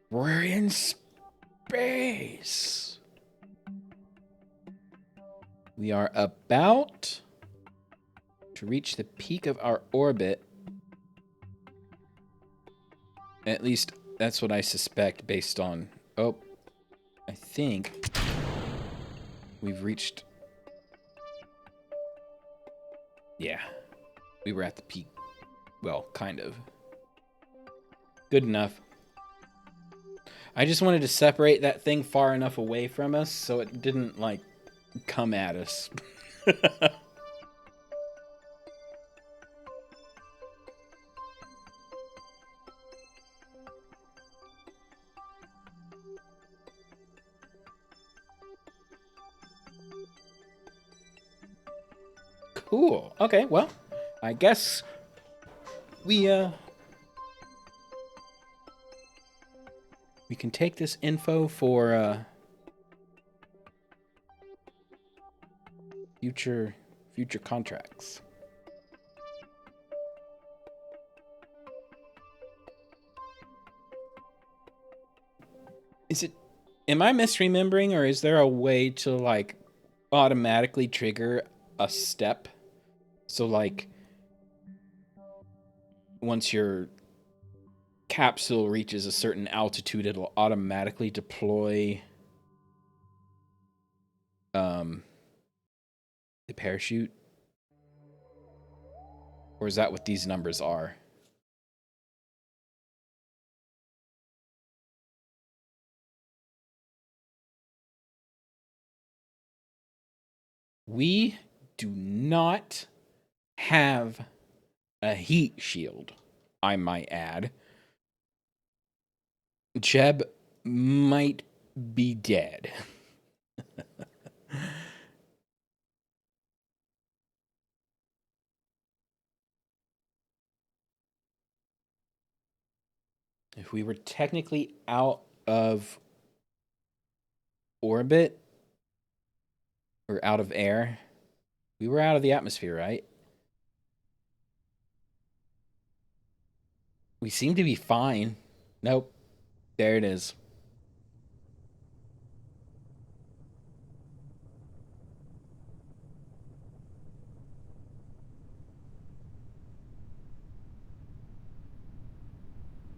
We're in space. We are about to reach the peak of our orbit. At least that's what I suspect based on... Oh, I think we've reached... Yeah, we were at the peak. Well, kind of. Good enough. I just wanted to separate that thing far enough away from us so it didn't, like, come at us. Cool. Okay, well, I guess we can take this info for future contracts. Am I misremembering, or is there a way to, like, automatically trigger a step? So, like, once your capsule reaches a certain altitude, it'll automatically deploy the parachute? Or is that what these numbers are? We do not have a heat shield, I might add. Jeb might be dead. If we were technically out of orbit or out of air, we were out of the atmosphere, right? We seem to be fine. Nope. There it is.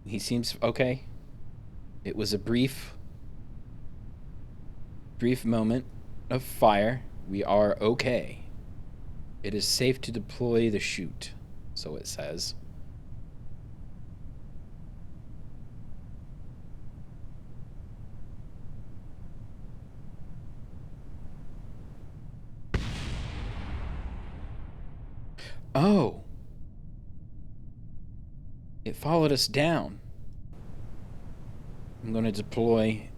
He seems okay. It was a brief moment of fire. We are okay. It is safe to deploy the chute, so it says. Oh. It followed us down. I'm going to deploy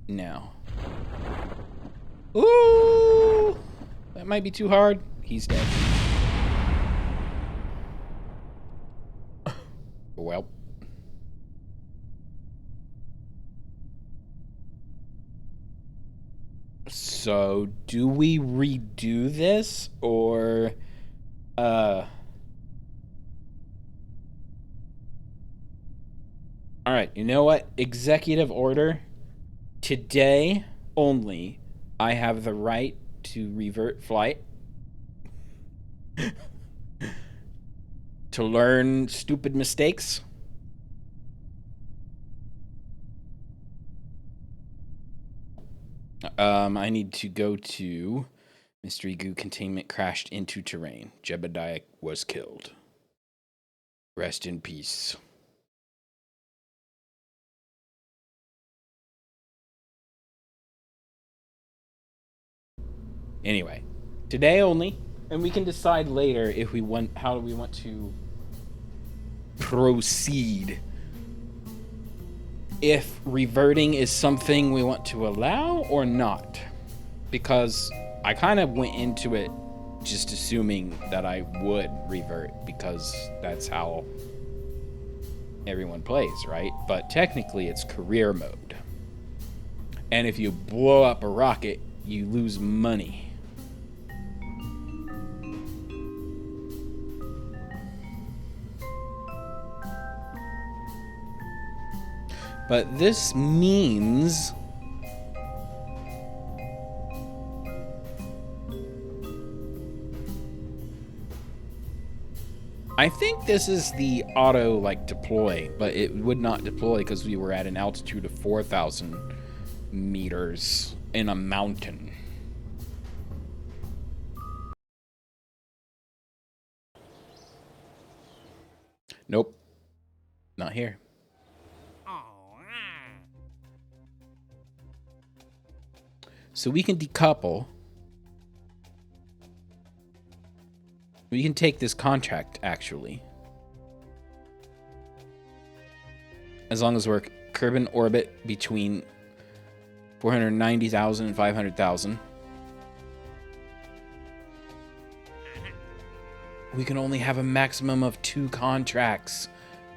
now. Ooh! That might be too hard. He's dead. Well. So, do we redo this, or... Alright, you know what? Executive order. Today only, I have the right to revert flight. To learn stupid mistakes. I need to go to Mystery Goo containment crashed into terrain. Jebediah was killed. Rest in peace. Anyway, today only, and we can decide later if we want, how do we want to proceed. If reverting is something we want to allow or not. Because I kind of went into it just assuming that I would revert because that's how everyone plays, right? But technically it's career mode. And if you blow up a rocket, you lose money. But this means I think this is the auto like deploy, but it would not deploy because we were at an altitude of 4,000 meters in a mountain. Nope. Not here. So we can decouple. We can take this contract, actually. As long as we're Kerbal orbit between 490,000 and 500,000. We can only have a maximum of 2 contracts.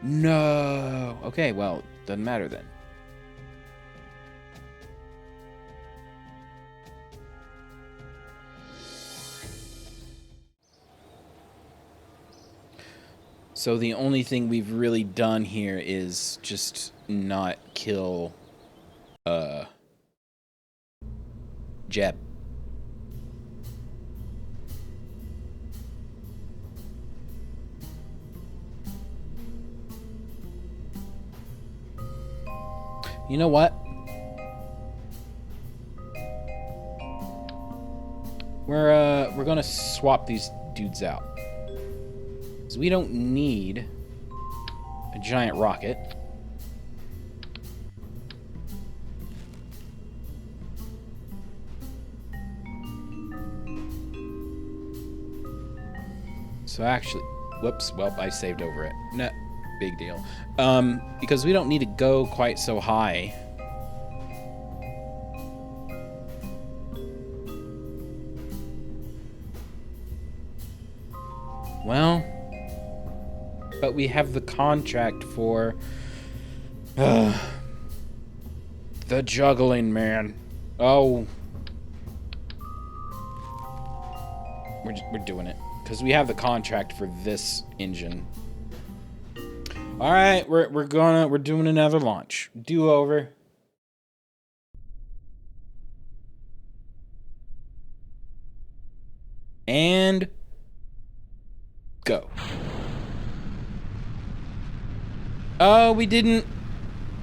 No. Okay, well, doesn't matter then. So the only thing we've really done here is just not kill Jeb. You know what? We're gonna swap these dudes out. So we don't need a giant rocket. So actually, whoops, well, I saved over it. No, big deal. Because we don't need to go quite so high. Well, but we have the contract for the juggling, man. Oh, we're doing it because we have the contract for this engine. All right, we're doing another launch. Do over. And go. Oh, we didn't.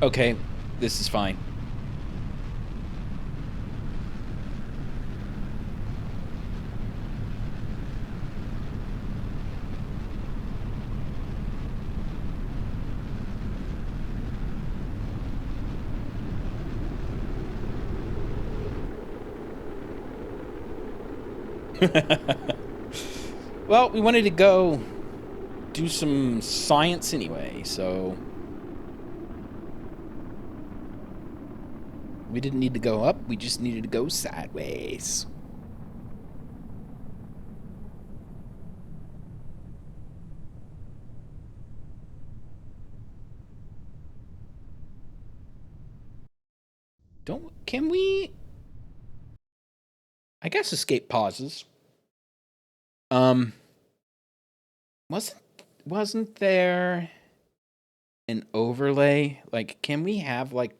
Okay, this is fine. Well, we wanted to go do some science anyway, so we didn't need to go up, we just needed to go sideways. Can we? I guess escape pauses. Wasn't there an overlay? Like, can we have, like,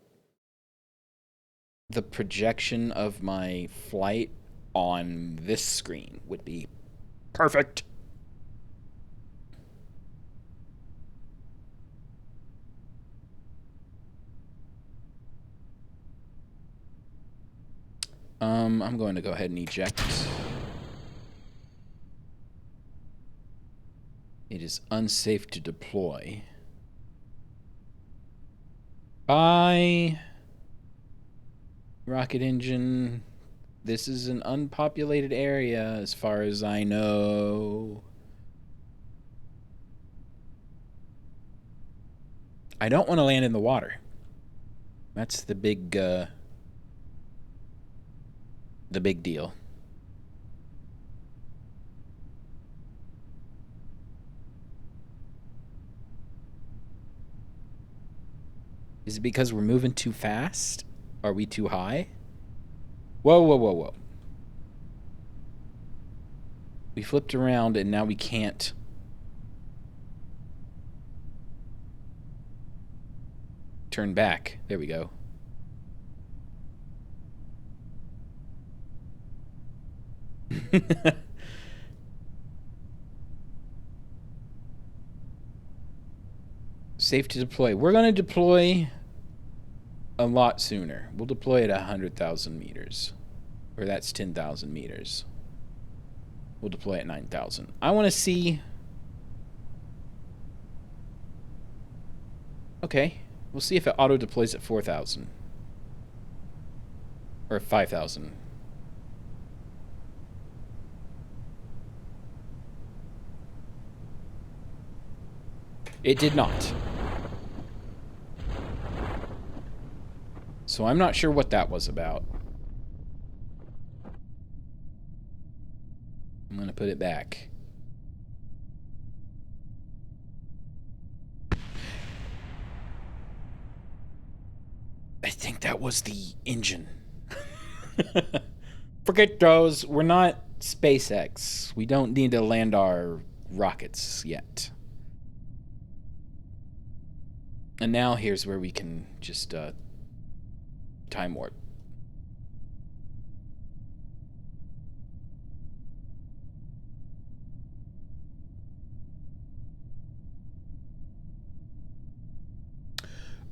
the projection of my flight on this screen would be perfect. I'm going to go ahead and eject. It is unsafe to deploy. Bye. Rocket engine. This is an unpopulated area as far as I know. I don't want to land in the water. That's the big deal. Is it because we're moving too fast? Are we too high? Whoa, whoa, whoa, whoa. We flipped around and now we can't. Turn back. There we go. Safe to deploy. We're going to deploy a lot sooner. We'll deploy at 100,000 meters. Or that's 10,000 meters. We'll deploy at 9,000. I want to see... Okay. We'll see if it auto-deploys at 4,000. Or 5,000. It did not. So I'm not sure what that was about. I'm going to put it back. I think that was the engine. Forget those. We're not SpaceX. We don't need to land our rockets yet. And now here's where we can just time warp.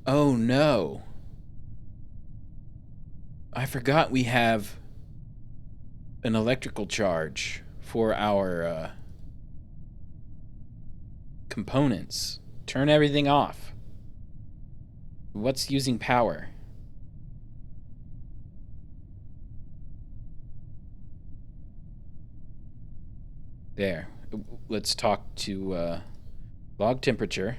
Oh no. I forgot we have an electrical charge for our components. Turn everything off. What's using power? There. Let's talk to log temperature.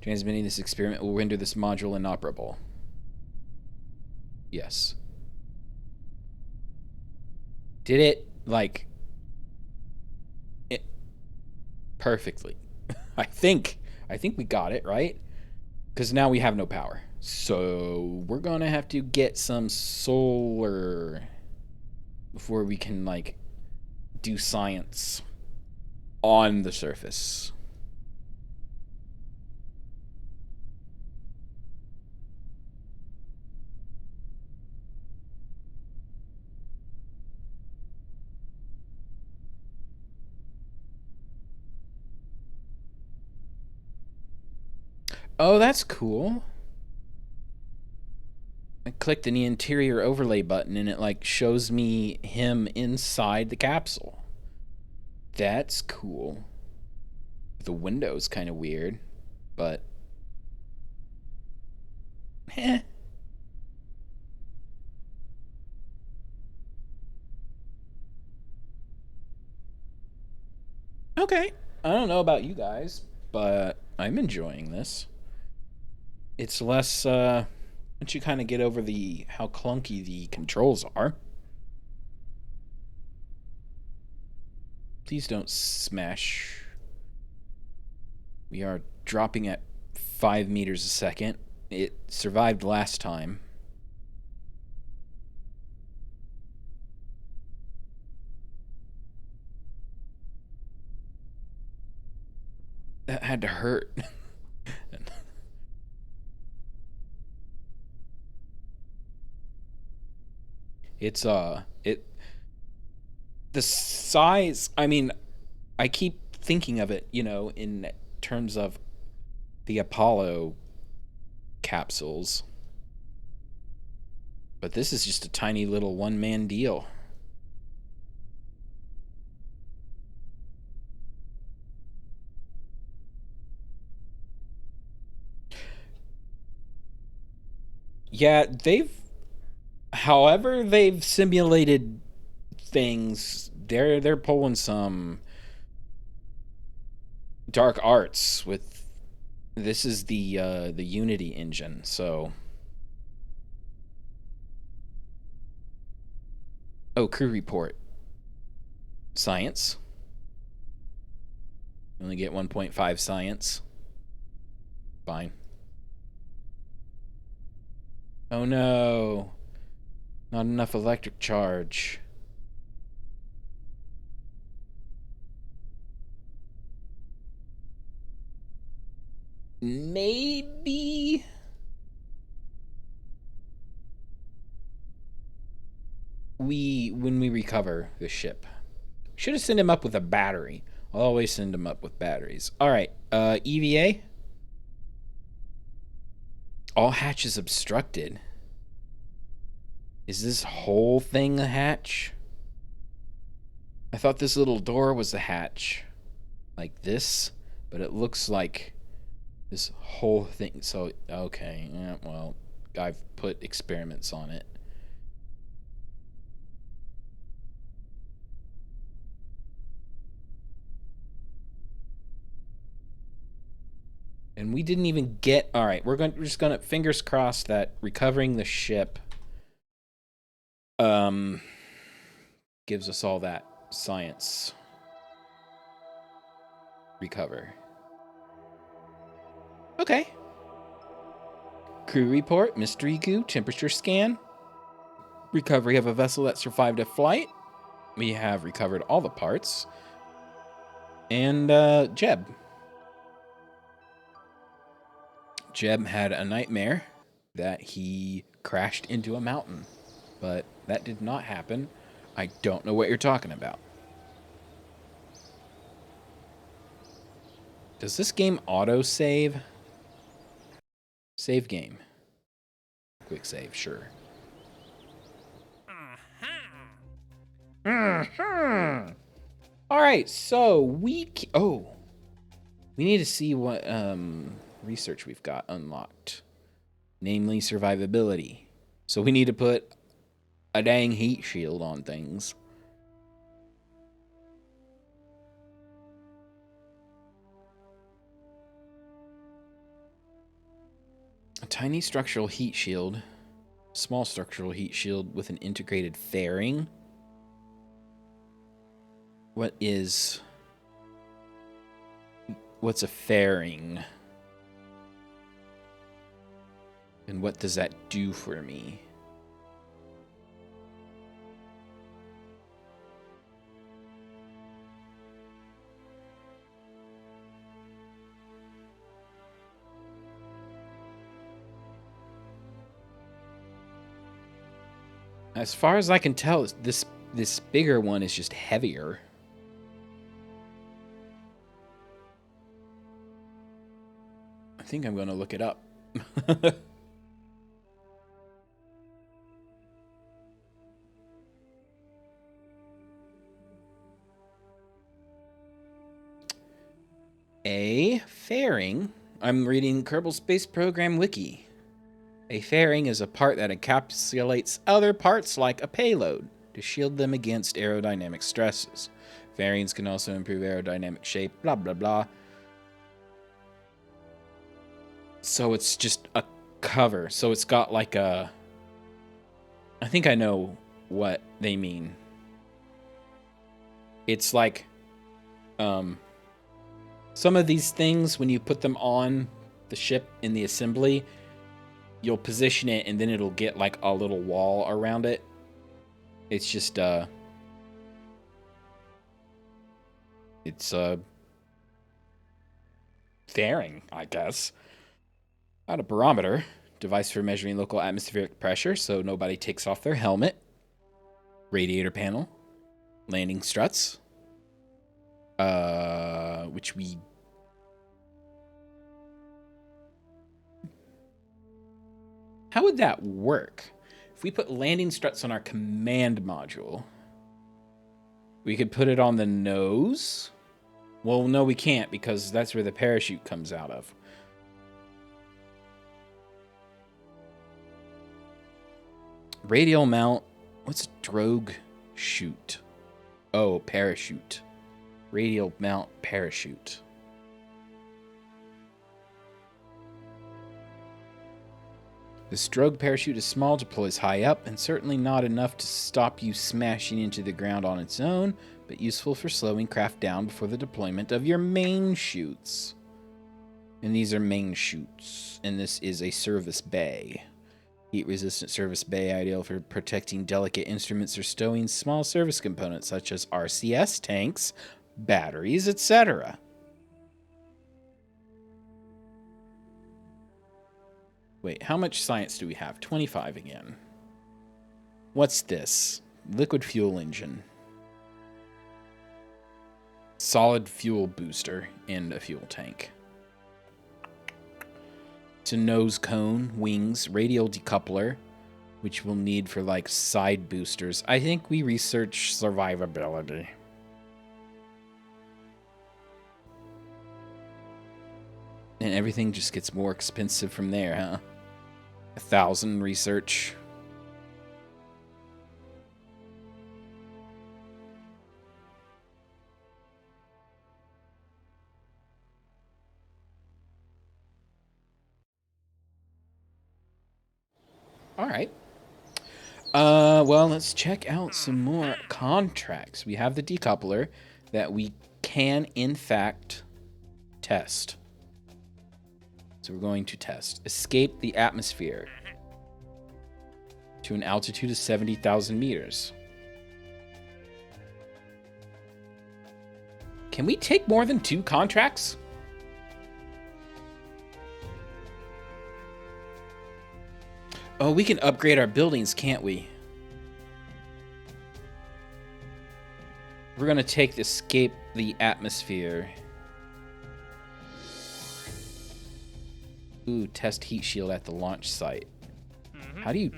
Transmitting this experiment will render this module inoperable. Yes. Did it, like, it perfectly. I think we got it, right? Because now we have no power. So we're going to have to get some solar before we can, like, do science on the surface. Oh, that's cool. I clicked in the interior overlay button and it like shows me him inside the capsule. That's cool. The window's kind of weird, but eh. Okay. I don't know about you guys, but I'm enjoying this. It's less, once you kind of get over how clunky the controls are. Please don't smash. We are dropping at 5 meters a second. It survived last time. That had to hurt. It's the size, I mean, I keep thinking of it, you know, in terms of the Apollo capsules. But this is just a tiny little one-man deal. Yeah, however they've simulated things, they're pulling some dark arts with this is the Unity engine, so oh, crew report. Science. You only get 1.5 science. Fine. Oh no. Not enough electric charge. Maybe... when we recover the ship. Should have sent him up with a battery. I'll always send him up with batteries. Alright, EVA? All hatches obstructed. Is this whole thing a hatch? I thought this little door was a hatch. Like this, but it looks like this whole thing. So, okay, yeah, well, I've put experiments on it. And we didn't even get... Alright, we're just gonna fingers crossed that recovering the ship gives us all that science. Recover. Okay. Crew report, mystery goo, temperature scan. Recovery of a vessel that survived a flight. We have recovered all the parts. And Jeb. Jeb had a nightmare that he crashed into a mountain, but that did not happen. I don't know what you're talking about. Does this game auto-save? Save game. Quick save, sure. Alright, so we need to see what research we've got unlocked. Namely, survivability. So we need to put a dang heat shield on things. A tiny structural heat shield. Small structural heat shield with an integrated fairing. What's a fairing? And what does that do for me? As far as I can tell, this bigger one is just heavier. I think I'm going to look it up. A fairing. I'm reading Kerbal Space Program Wiki. A fairing is a part that encapsulates other parts like a payload to shield them against aerodynamic stresses. Fairings can also improve aerodynamic shape, blah, blah, blah. So it's just a cover. So it's got like a... I think I know what they mean. It's like... some of these things, when you put them on the ship in the assembly, you'll position it and then it'll get like a little wall around it. It's just, it's a fairing, I guess. Got a barometer, device for measuring local atmospheric pressure so nobody takes off their helmet. Radiator panel, landing struts, which we... How would that work? If we put landing struts on our command module, we could put it on the nose. Well, no, we can't because that's where the parachute comes out of. Radial mount. What's drogue chute? Oh, parachute. Radial mount parachute. This drogue parachute is small, deploys high up, and certainly not enough to stop you smashing into the ground on its own, but useful for slowing craft down before the deployment of your main chutes. And these are main chutes, and this is a service bay. Heat-resistant service bay, ideal for protecting delicate instruments or stowing small service components such as RCS tanks, batteries, etc. Wait, how much science do we have? 25 again. What's this? Liquid fuel engine. Solid fuel booster and a fuel tank. It's a nose cone, wings, radial decoupler, which we'll need for like side boosters. I think we research survivability. And everything just gets more expensive from there, huh? 1,000 research. All right. Well, let's check out some more contracts. We have the decoupler that we can, in fact, test. So we're going to test. Escape the atmosphere to an altitude of 70,000 meters. Can we take more than 2 contracts? Oh, we can upgrade our buildings, can't we? We're going to take the escape the atmosphere. Ooh, test heat shield at the launch site. How do you...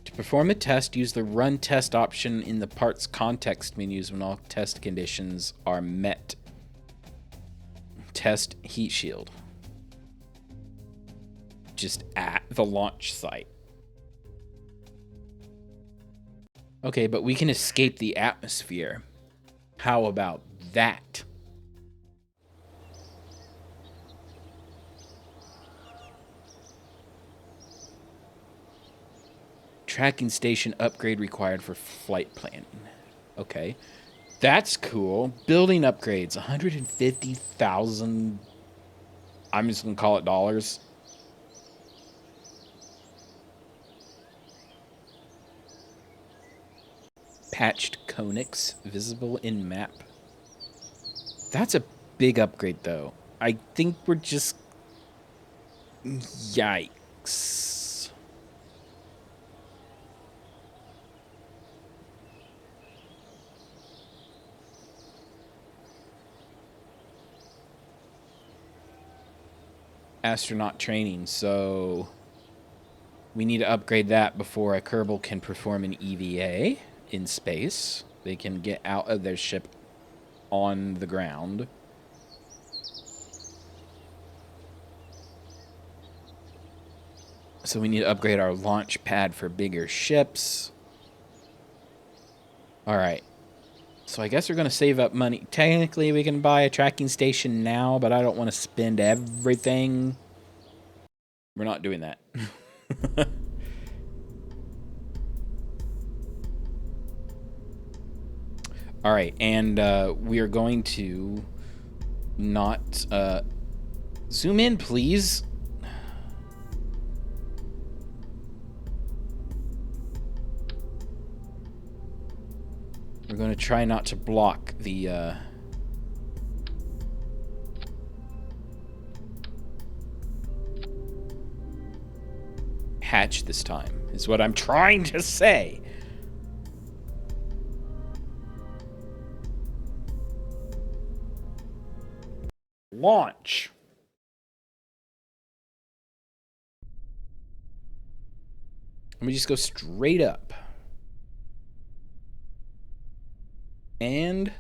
To perform a test, use the run test option in the parts context menus when all test conditions are met. Test heat shield. Just at the launch site. Okay, but we can escape the atmosphere. How about that? Tracking station upgrade required for flight planning. Okay. That's cool. Building upgrades, 150,000. I'm just going to call it dollars. Patched conics visible in map. That's a big upgrade, though. I think we're just... Yikes. Astronaut training, so... We need to upgrade that before a Kerbal can perform an EVA in space. They can get out of their ship on the ground. So we need to upgrade our launch pad for bigger ships. Alright. So I guess we're going to save up money. Technically, we can buy a tracking station now, but I don't want to spend everything. We're not doing that. All right, and we are going to not zoom in, please. We're going to try not to block the hatch this time, is what I'm trying to say. Launch. Let me just go straight up. And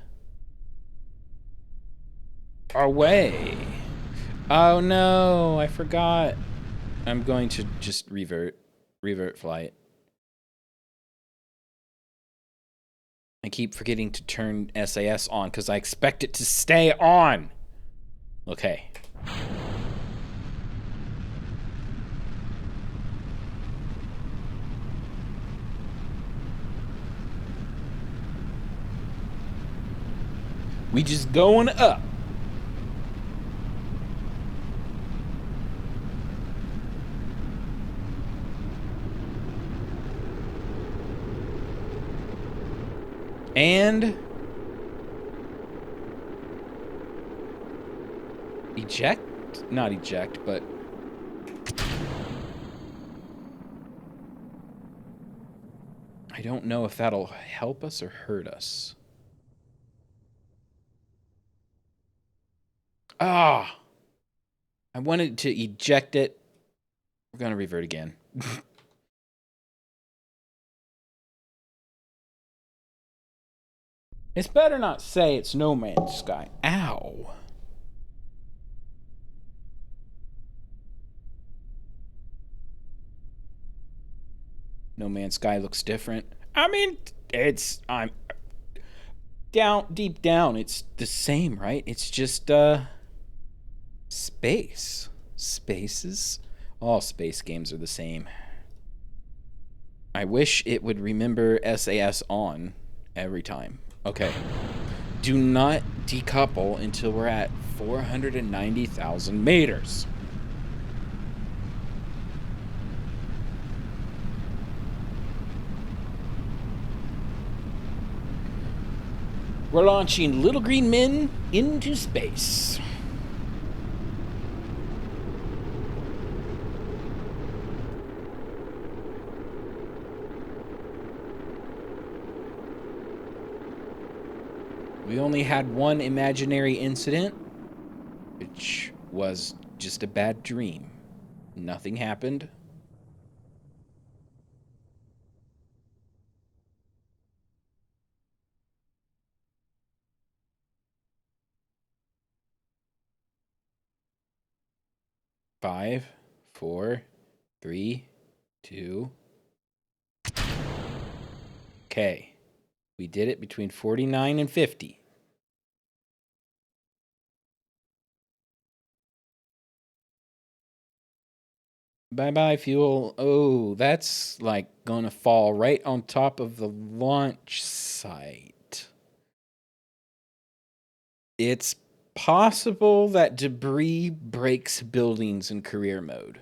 away. Oh no, I forgot. I'm going to just revert flight. I keep forgetting to turn SAS on because I expect it to stay on. Okay. We just going up. And eject? Not eject, but I don't know if that'll help us or hurt us. Ah! I wanted to eject it. We're going to revert again. It's better not say it's No Man's Sky. Ow. No Man's Sky looks different. I mean, I'm deep down, it's the same, right? It's just, space. Spaces? All space games are the same. I wish it would remember SAS on every time. Okay. Do not decouple until we're at 490,000 meters. We're launching little green men into space. We only had one imaginary incident, which was just a bad dream. Nothing happened. Five, 4, 3, 2. Okay. We did it between 49 and 50. Bye-bye, fuel. Oh, that's like gonna fall right on top of the launch site. It's possible that debris breaks buildings in career mode.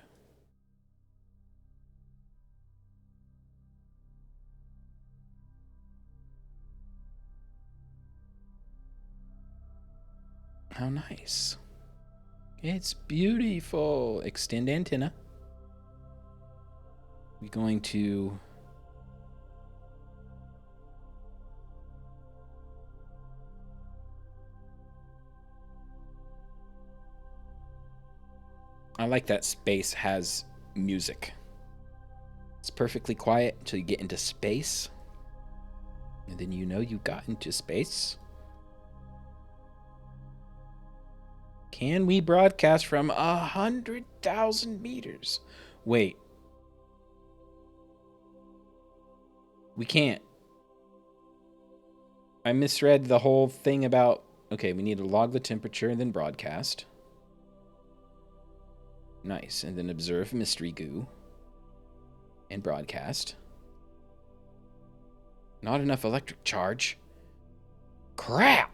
How nice. It's beautiful. Extend antenna. We're going to... I like that space has music. It's perfectly quiet until you get into space. And then you know you got into space. Can we broadcast from 100,000 meters? Wait. We can't. I misread the whole thing about... Okay, we need to log the temperature and then broadcast. Nice. And then observe mystery goo. And broadcast. Not enough electric charge. Crap!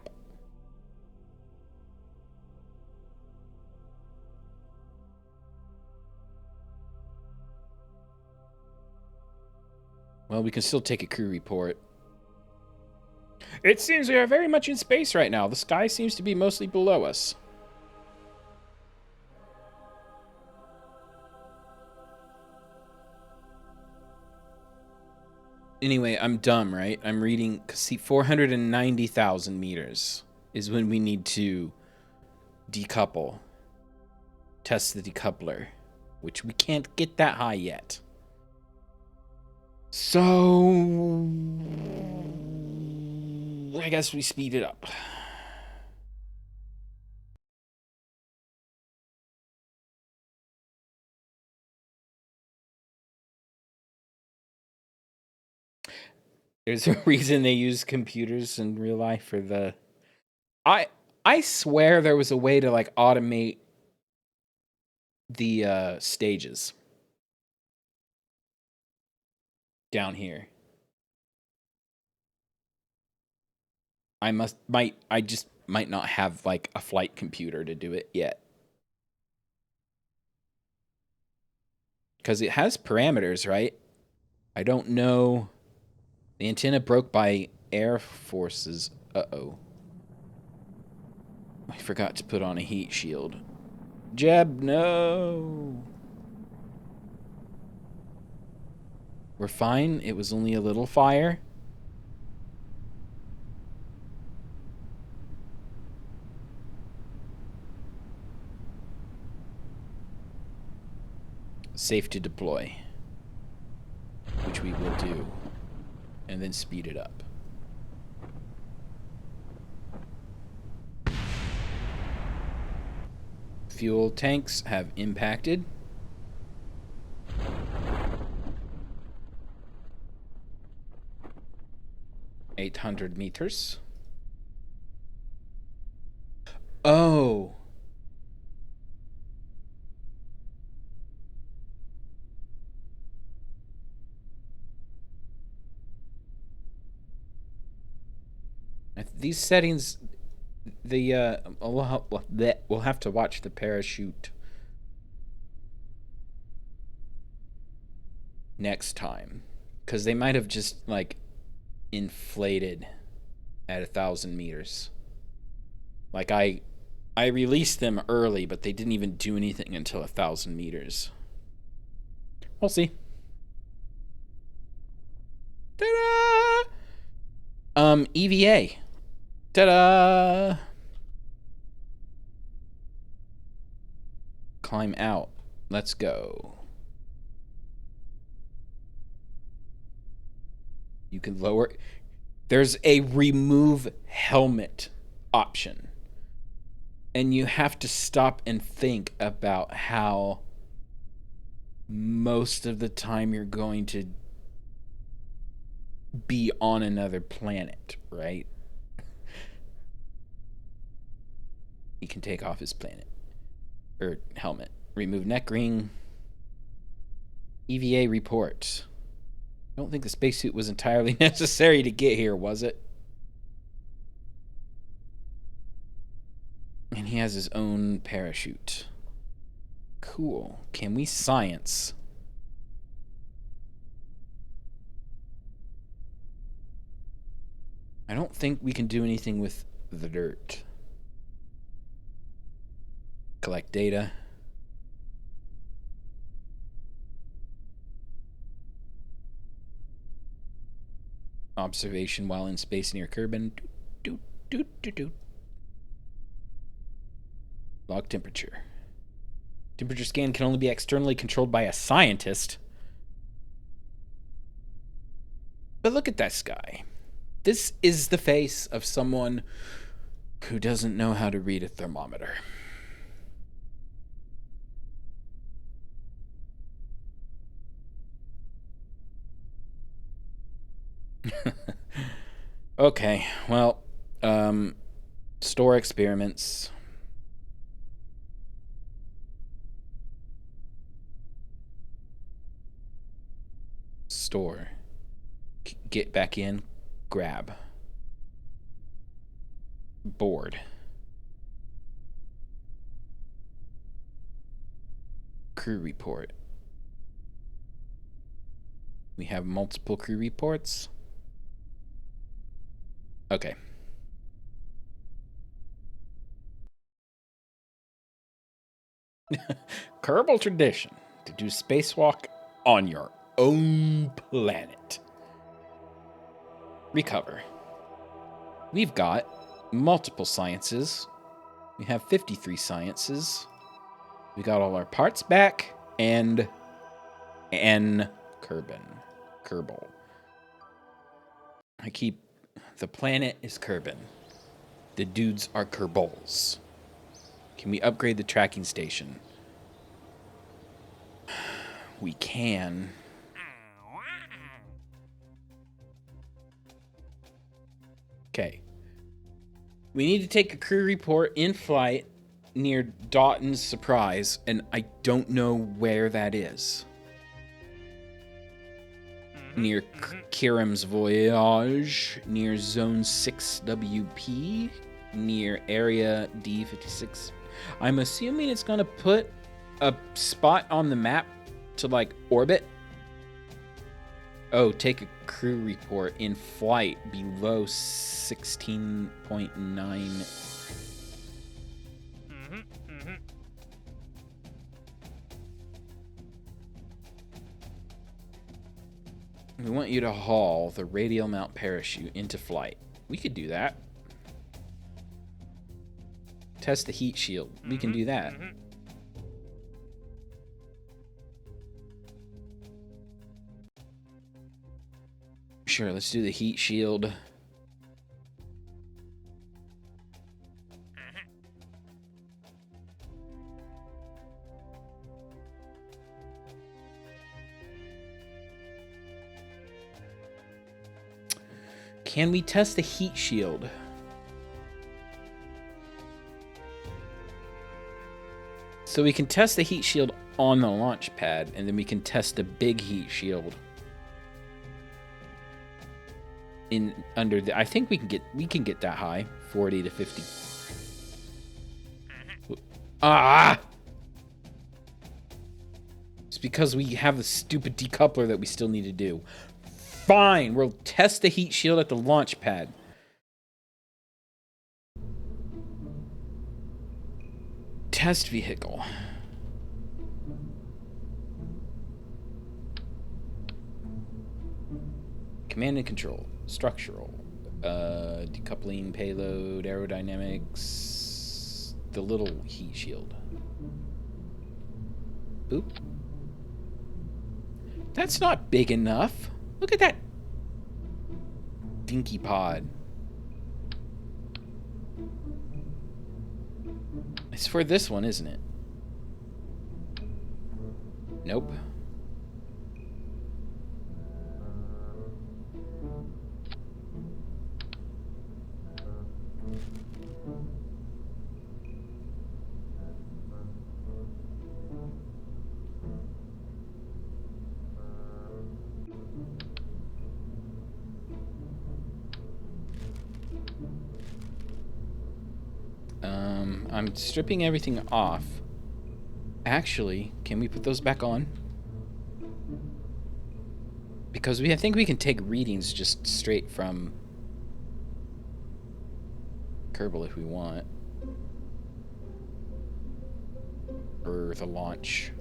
Well, we can still take a crew report. It seems we are very much in space right now. The sky seems to be mostly below us. Anyway, I'm dumb, right? I'm reading... See, 490,000 meters is when we need to decouple. Test the decoupler, which we can't get that high yet. So... I guess we speed it up. There's a reason they use computers in real life for the... I swear there was a way to, like, automate the stages down here. I might not have like a flight computer to do it yet. Because it has parameters, right? I don't know. The antenna broke by Air Forces. Uh-oh. I forgot to put on a heat shield. Jeb, no! We're fine. It was only a little fire. Safe to deploy. Which we will do. And then speed it up. Fuel tanks have impacted. $800 meters. Oh. These settings, we'll have to watch the parachute next time, because they might have just like inflated at 1,000 meters. Like I released them early, but they didn't even do anything until 1,000 meters. We'll see. Ta-da! EVA. Ta-da! Climb out. Let's go. You can lower. There's a remove helmet option. And you have to stop and think about how most of the time you're going to be on another planet, right? He can take off his planet. Or helmet. Remove neck ring. EVA report. I don't think the spacesuit was entirely necessary to get here, was it? And he has his own parachute. Cool. Can we science? I don't think we can do anything with the dirt. Collect data. Observation while in space near Kerbal. Log temperature. Temperature scan can only be externally controlled by a scientist. But look at that sky. This is the face of someone who doesn't know how to read a thermometer. Okay, well, store experiments. Store. Get back in. Grab. Board. Crew report. We have multiple crew reports. Okay. Kerbal tradition to do spacewalk on your own planet. Recover. We've got multiple sciences. We have 53 sciences. We got all our parts back and Kerbal. The planet is Kerbal. The dudes are Kerbals. Can we upgrade the tracking station? We can. Okay. We need to take a crew report in flight near Daughton's Surprise, and I don't know where that is. Near Kiram's Voyage, near Zone 6 WP. near area D56. I'm assuming it's going to put a spot on the map to, like, orbit. Oh, take a crew report in flight below 16.9. We want you to haul the radial mount parachute into flight. We could do that. Test the heat shield. We can do that. Sure, let's do the heat shield. Can we test the heat shield? So we can test the heat shield on the launch pad, and then we can test the big heat shield in under the. I think we can get that high, 40 to 50. Ah! It's because we have the stupid decoupler that we still need to do. Fine, we'll test the heat shield at the launch pad. Test vehicle. Command and control. Structural. Decoupling, payload, aerodynamics. The little heat shield. Boop. That's not big enough. Look at that dinky pod. It's for this one, isn't it? Nope. I'm stripping everything off. Actually, can we put those back on? Because I think we can take readings just straight from Kerbal if we want. Or the launch.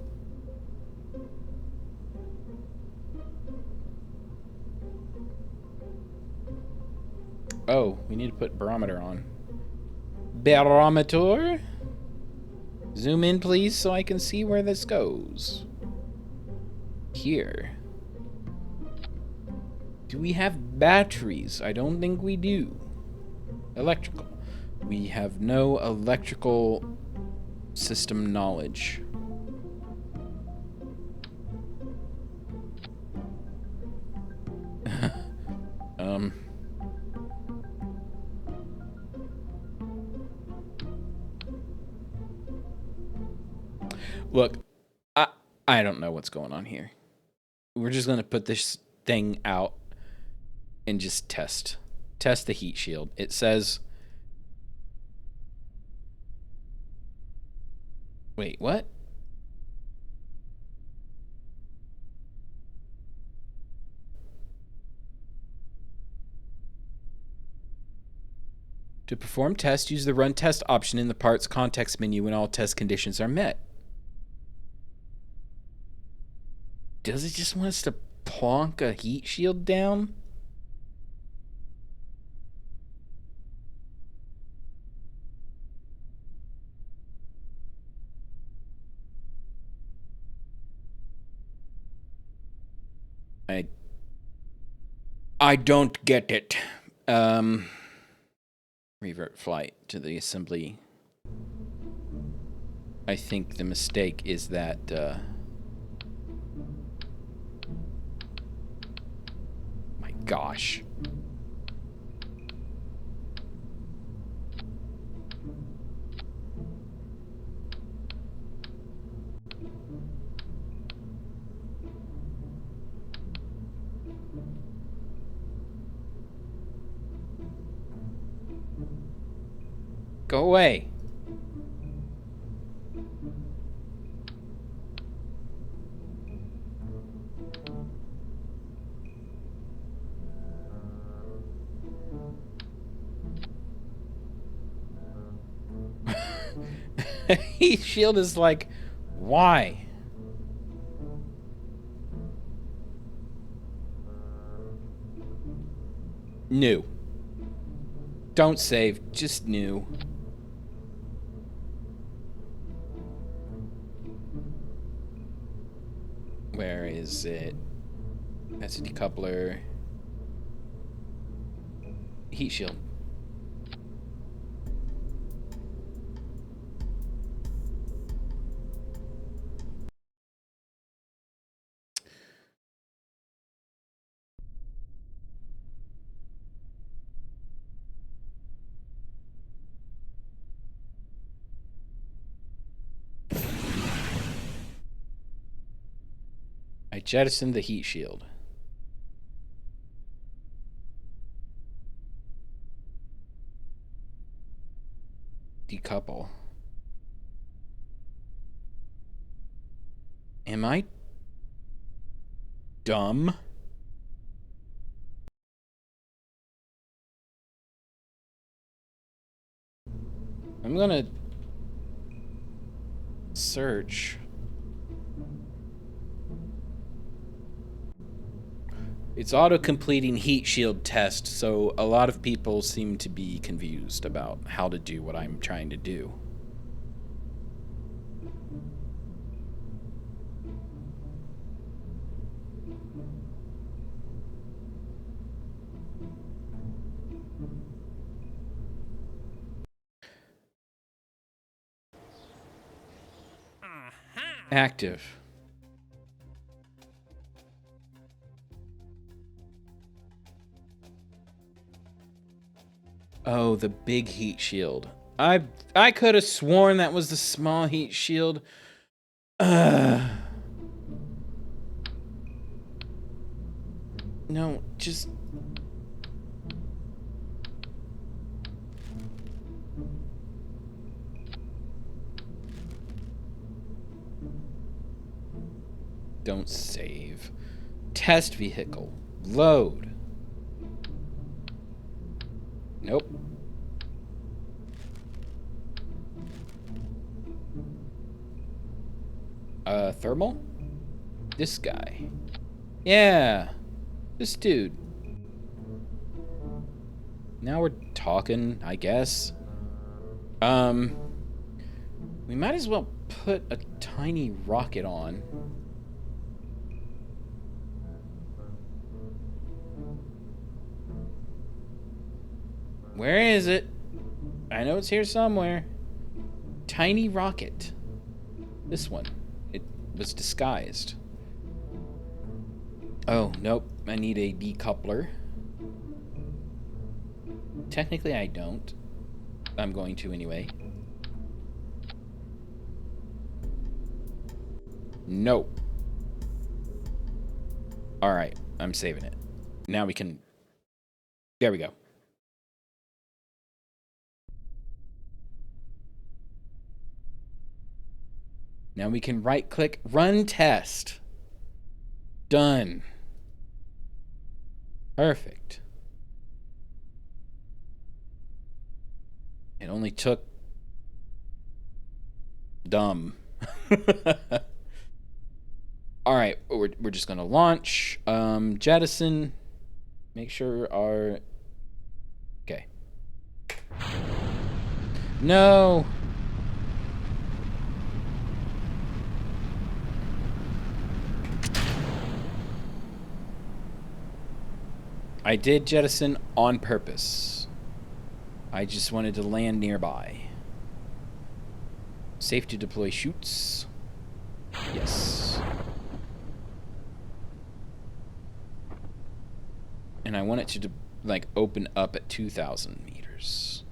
Oh, we need to put barometer on. Barometer? Zoom in, please, so I can see where this goes. Here. Do we have batteries? I don't think we do. Electrical. We have no electrical system knowledge. Look, I don't know what's going on here. We're just going to put this thing out and just test. Test the heat shield. It says... Wait, what? To perform tests, use the Run Test option in the Parts context menu when all test conditions are met. Does it just want us to plonk a heat shield down? I don't get it. Revert flight to the assembly. I think the mistake is that my gosh. Go away. Heat shield is like, why? New. Don't save, just new. Where is it? That's a decoupler. Heat shield. I jettisoned the heat shield. Decouple. Am I dumb? I'm gonna search. It's auto-completing heat shield test, so a lot of people seem to be confused about how to do what I'm trying to do. Active. Oh, the big heat shield. I could have sworn that was the small heat shield. No, just... Don't save. Test vehicle. Load. Nope. Thermal? This guy. Yeah. This dude. Now we're talking, I guess. We might as well put a tiny rocket on. Where is it? I know it's here somewhere. Tiny rocket. This one. It was disguised. Oh, nope. I need a decoupler. Technically, I don't. I'm going to anyway. Nope. Alright, I'm saving it. Now we can... There we go. Now we can right-click, run test. Done. Perfect. It only took... Dumb. Alright, we're just gonna launch. Jettison. Make sure our... Okay. No! I did jettison on purpose. I just wanted to land nearby. Safe to deploy chutes. Yes. And I want it to, like, open up at 2,000 meters.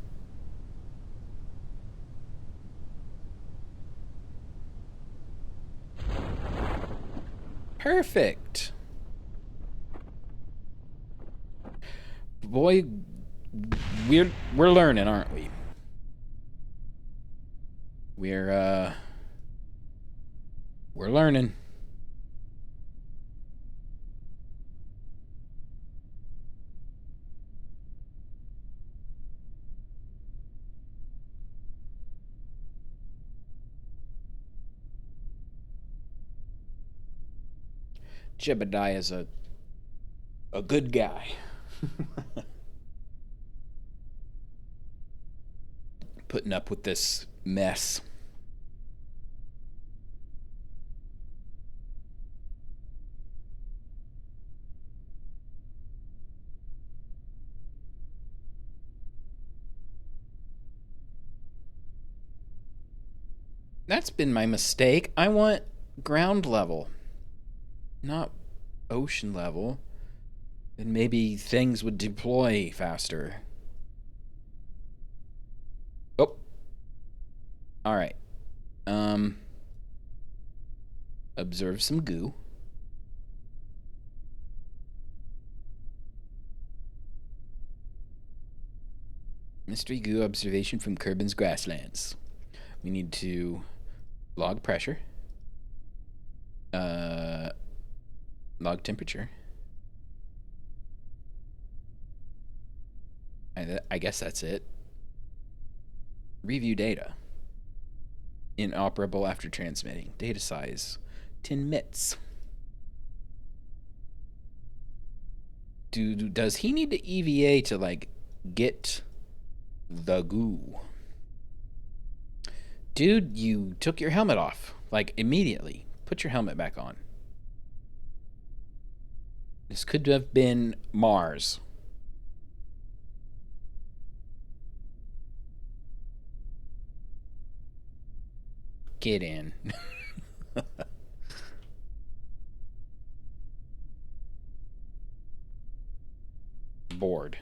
Perfect. Boy, we're learning, aren't we? We're learning. Jebediah is a good guy. Putting up with this mess. That's been my mistake. I want ground level, not ocean level. Then maybe things would deploy faster. Oh. All right. Observe some goo. Mystery goo observation from Kerban's grasslands. We need to log pressure. Log temperature. I guess that's it. Review data. Inoperable after transmitting. Data size 10 MITs. Does he need to EVA to like get the goo? Dude, you took your helmet off like immediately. Put your helmet back on. This could have been Mars. Get in. Board.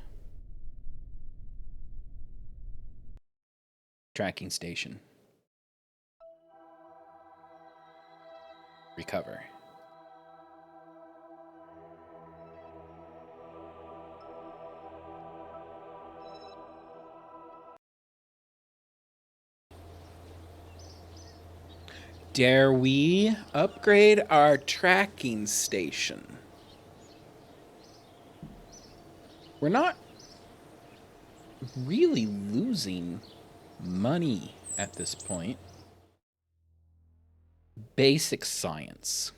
Tracking station. Recover. Dare we upgrade our tracking station? We're not really losing money at this point. Basic science.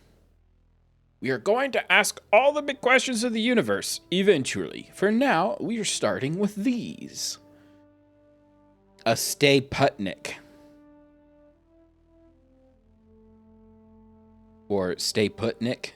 We are going to ask all the big questions of the universe, eventually. For now, we are starting with these. A Stay Putnik. Or Stay Putnik.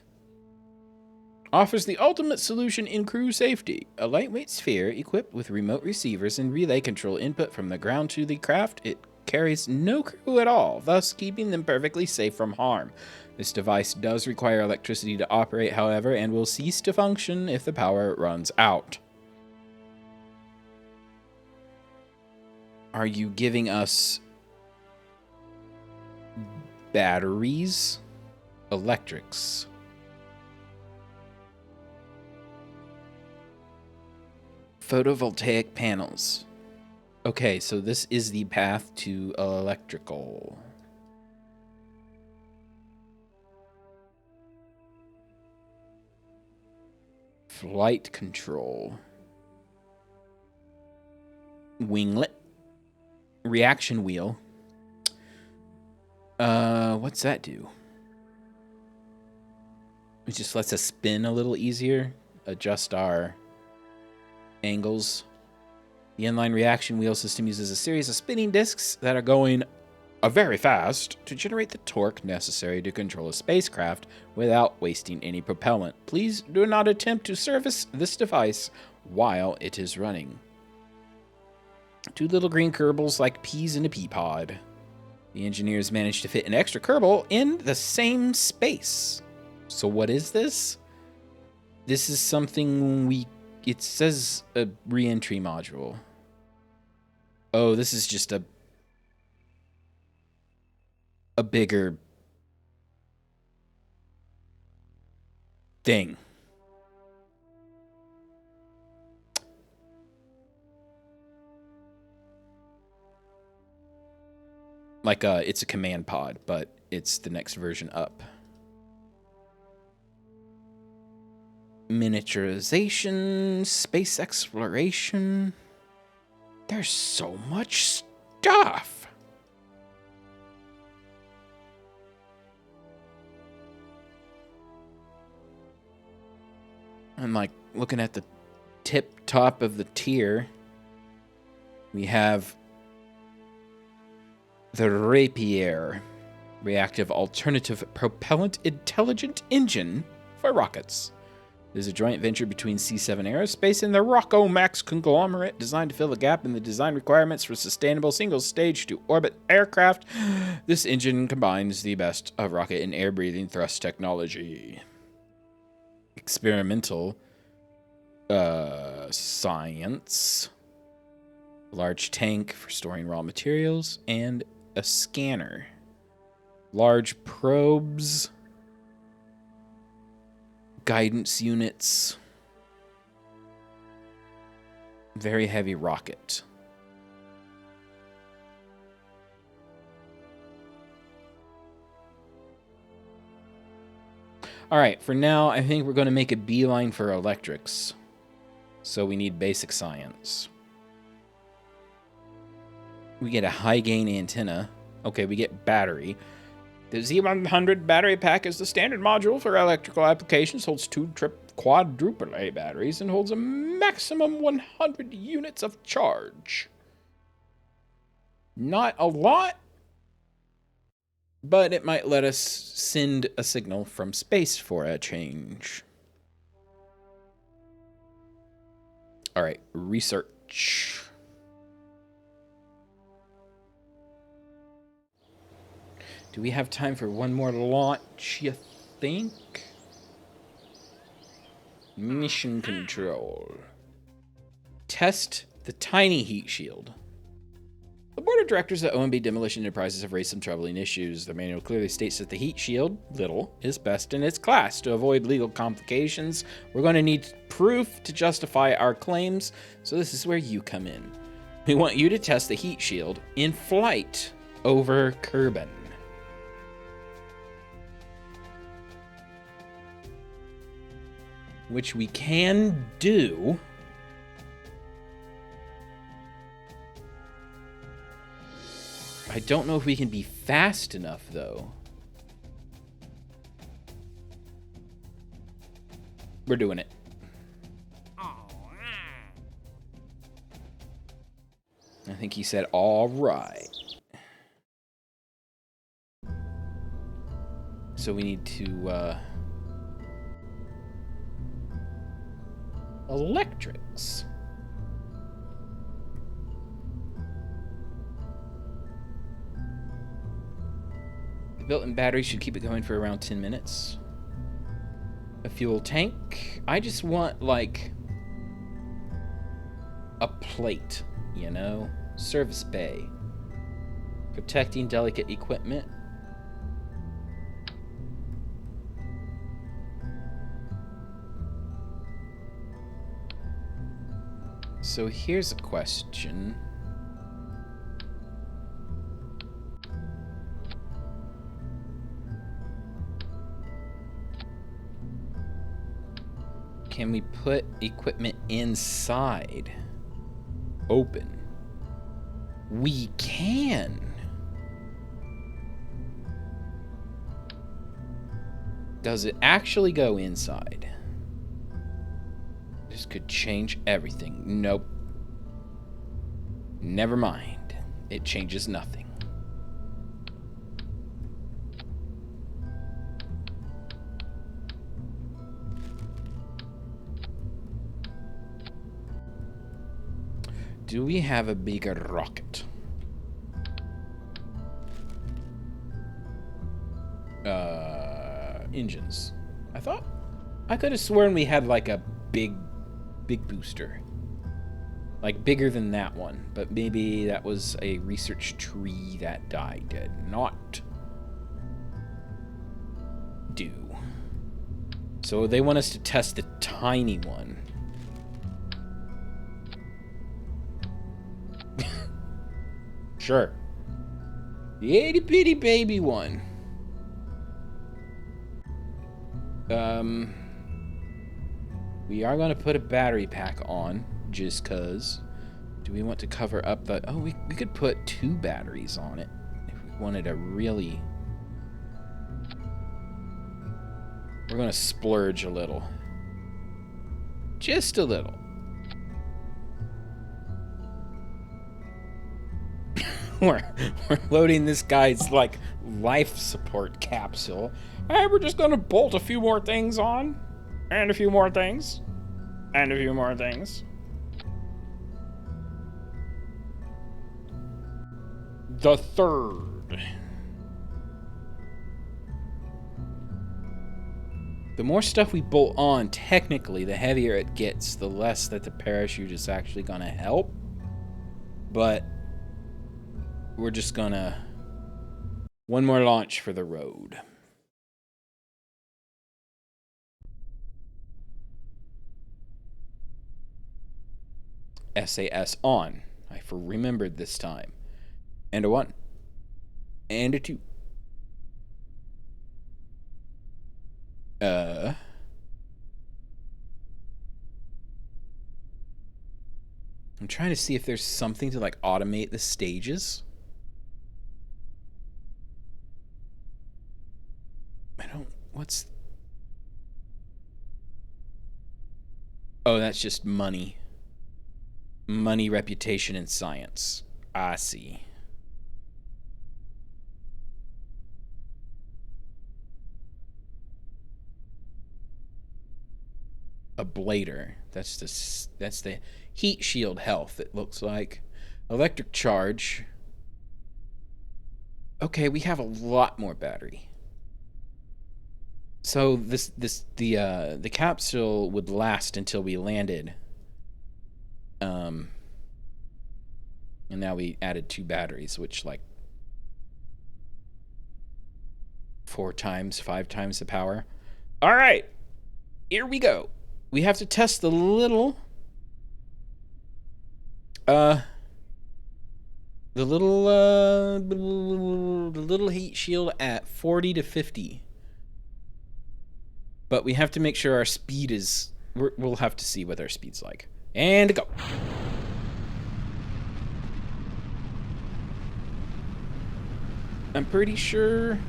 Offers the ultimate solution in crew safety. A lightweight sphere equipped with remote receivers and relay control input from the ground to the craft. It carries no crew at all, thus keeping them perfectly safe from harm. This device does require electricity to operate, however, and will cease to function if the power runs out. Are you giving us batteries? Electrics. Photovoltaic panels. Okay, so this is the path to electrical. Flight control. Winglet. Reaction wheel. What's that do? It just lets us spin a little easier. Adjust our angles. The inline reaction wheel system uses a series of spinning discs that are going very fast to generate the torque necessary to control a spacecraft without wasting any propellant. Please do not attempt to service this device while it is running. Two little green Kerbals like peas in a pea pod. The engineers managed to fit an extra Kerbal in the same space. So what is this? This is something it says a re-entry module. Oh, this is just a bigger thing. Like, it's a command pod, but it's the next version up. Miniaturization, space exploration. There's so much stuff. I'm like looking at the tip top of the tier. We have the Rapier, reactive alternative propellant intelligent engine for rockets. There's a joint venture between C7 Aerospace and the Rockomax conglomerate designed to fill the gap in the design requirements for sustainable single-stage-to-orbit aircraft. This engine combines the best of rocket and air-breathing thrust technology. Experimental science. Large tank for storing raw materials, and a scanner. Large probes. Guidance units. Very heavy rocket. Alright, for now, I think we're going to make a beeline for electrics. So we need basic science. We get a high gain antenna. Okay, we get battery. The Z100 battery pack is the standard module for electrical applications, holds 2 quadruple A batteries, and holds a maximum 100 units of charge. Not a lot, but it might let us send a signal from space for a change. All right, research. Do we have time for one more launch, you think? Mission control. Test the tiny heat shield. The board of directors at OMB Demolition Enterprises have raised some troubling issues. The manual clearly states that the heat shield, little, is best in its class. To avoid legal complications, we're going to need proof to justify our claims, so this is where you come in. We want you to test the heat shield in flight over Kerbal. Which we can do. I don't know if we can be fast enough, though. We're doing it. I think he said, all right. So we need to, electrics. The built-in battery should keep it going for around 10 minutes. A fuel tank. I just want, like, a plate, you know? Service bay. Protecting delicate equipment. So here's a question. Can we put equipment inside? Open. We can. Does it actually go inside? This could change everything. Nope. Never mind. It changes nothing. Do we have a bigger rocket? Engines. I could have sworn we had like a big booster. Like bigger than that one, but maybe that was a research tree that died. Did not do. So they want us to test the tiny one. Sure. The itty bitty baby one. We are going to put a battery pack on, just cause. Do we want to cover up the... Oh, we could put 2 batteries on it if we wanted a really... We're going to splurge a little. Just a little. we're loading this guy's, like, life support capsule. Hey, we're just going to bolt a few more things on. And a few more things. And a few more things. The third. The more stuff we bolt on, technically, the heavier it gets, the less that the parachute is actually going to help. But we're just going to... One more launch for the road. SAS on. I remembered this time. And a 1. And a 2. I'm trying to see if there's something to, like, automate the stages. I don't... What's... Oh, that's just money. Money, reputation, and science. I see. A blader. That's the heat shield health, it looks like. Electric charge. Okay, we have a lot more battery. So the capsule would last until we landed. And now we added 2 batteries, which, like, 4 times, 5 times the power. All right, here we go. We have to test the little heat shield at 40 to 50. But we have to make sure our speed is... We'll have to see what our speed's like. And go. I'm pretty sure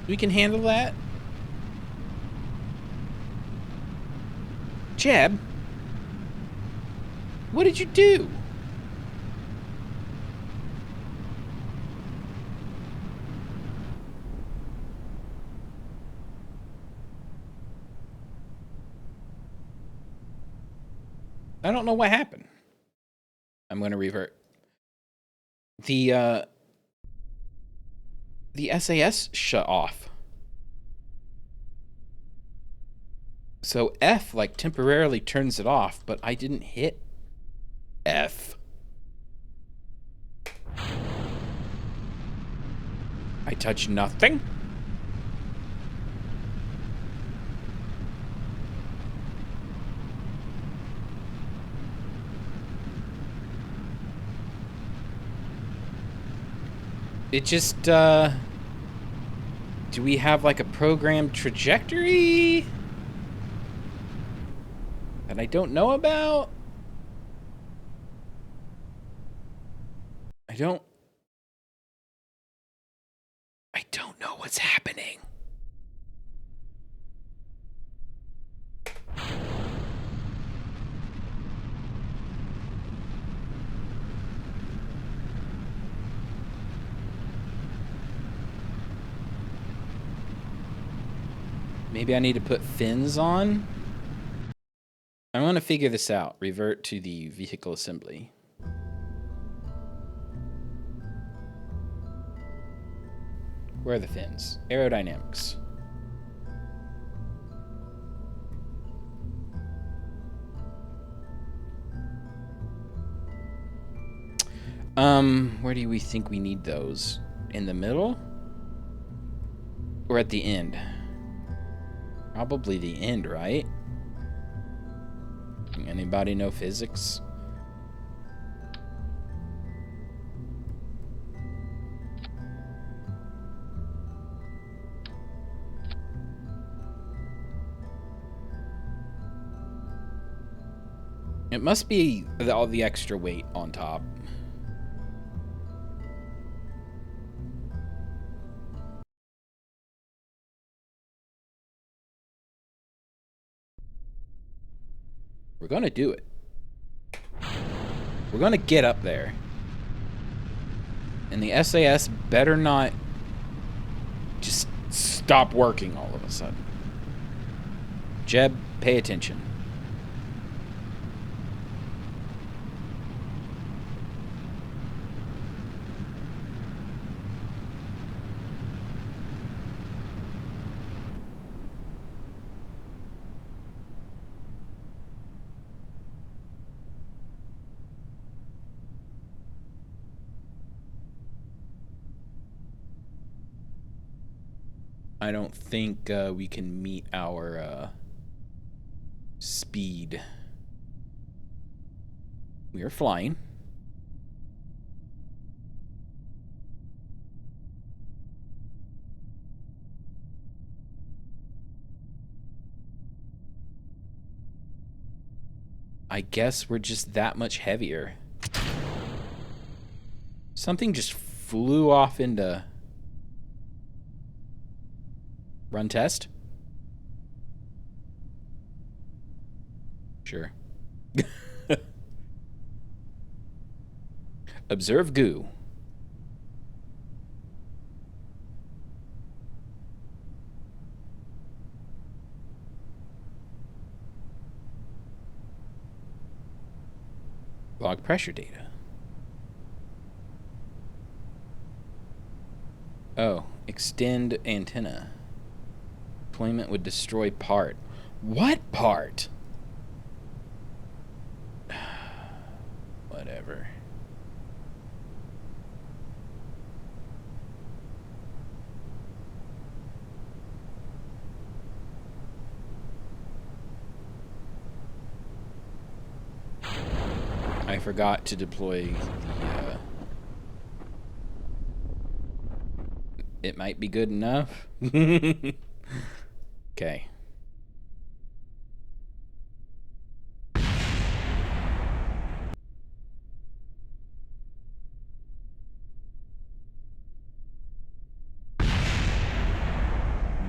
we can handle that. Jeb, what did you do? I don't know what happened. I'm going to revert. The SAS shut off. So F, like, temporarily turns it off, but I didn't hit F. I touched nothing. It just, do we have, like, a programmed trajectory that I don't know about? I don't know what's happening. Maybe I need to put fins on? I want to figure this out. Revert to the vehicle assembly. Where are the fins? Aerodynamics. Where do we think we need those? In the middle? Or at the end? Probably the end, right? Anybody know physics? It must be all the extra weight on top. We're going to do it. We're going to get up there. And the SAS better not just stop working all of a sudden. Jeb, pay attention. I don't think we can meet our speed. We are flying. I guess we're just that much heavier. Something just flew off into... Run test? Sure. Observe goo. Log pressure data. Oh, extend antenna. Deployment would destroy part. What part? Whatever. I forgot to deploy the... It might be good enough. Okay.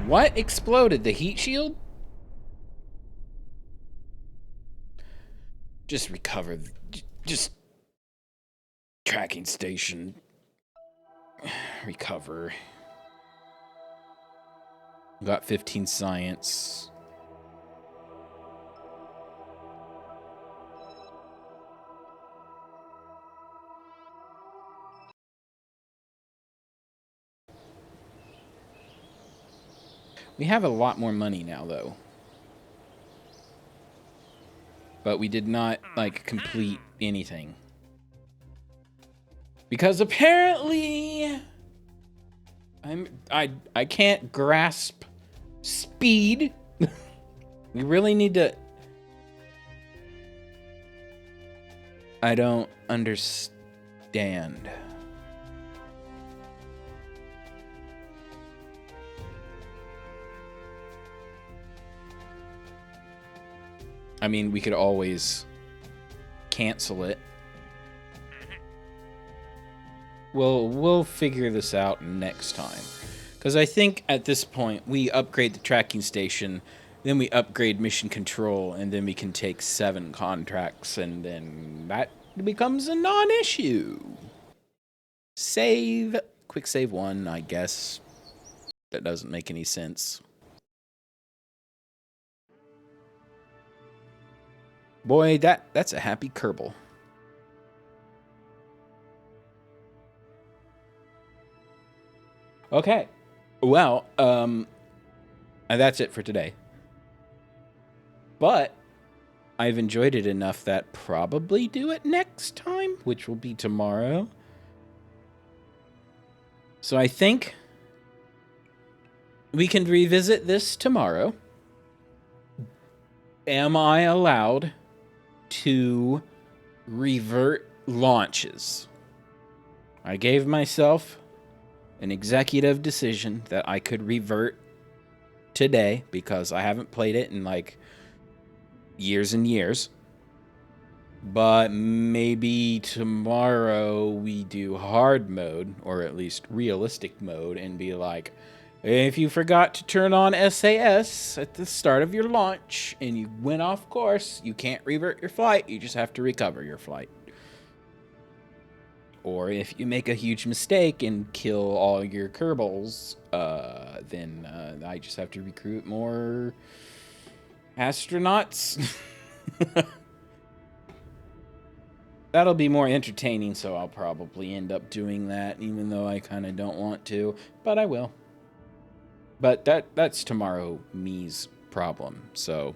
What exploded? The heat shield? Just recover. Just tracking station. Recover. Got 15 science. We have a lot more money now, though. But we did not, like, complete anything. Because apparently... I can't grasp speed. We really need to... I don't understand. I mean, we could always cancel it. We'll figure this out next time. Because I think at this point, we upgrade the tracking station, then we upgrade mission control, and then we can take 7 contracts, and then that becomes a non-issue. Save. Quick save 1, I guess. That doesn't make any sense. Boy, that's a happy Kerbal. Okay. Well, that's it for today. But I've enjoyed it enough that probably do it next time, which will be tomorrow. So I think we can revisit this tomorrow. Am I allowed to revert launches? I gave myself an executive decision that I could revert today because I haven't played it in like years and years. But maybe tomorrow we do hard mode, or at least realistic mode, and be like, if you forgot to turn on SAS at the start of your launch and you went off course, you can't revert your flight. You just have to recover your flight. Or if you make a huge mistake and kill all your Kerbals, then I just have to recruit more astronauts. That'll be more entertaining, so I'll probably end up doing that, even though I kind of don't want to, but I will. But that's tomorrow me's problem. So,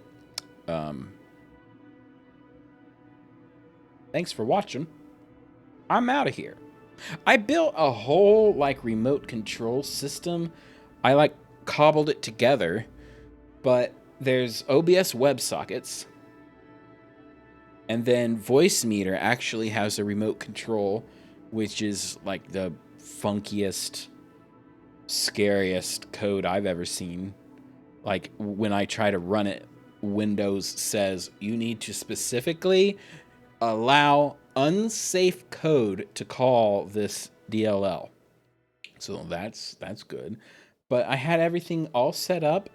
thanks for watching. I'm out of here. I built a whole like remote control system. I like cobbled it together, but there's OBS WebSockets. And then Voice Meter actually has a remote control, which is like the funkiest, scariest code I've ever seen. Like when I try to run it, Windows says you need to specifically allow unsafe code to call this DLL. So that's good. But I had everything all set up.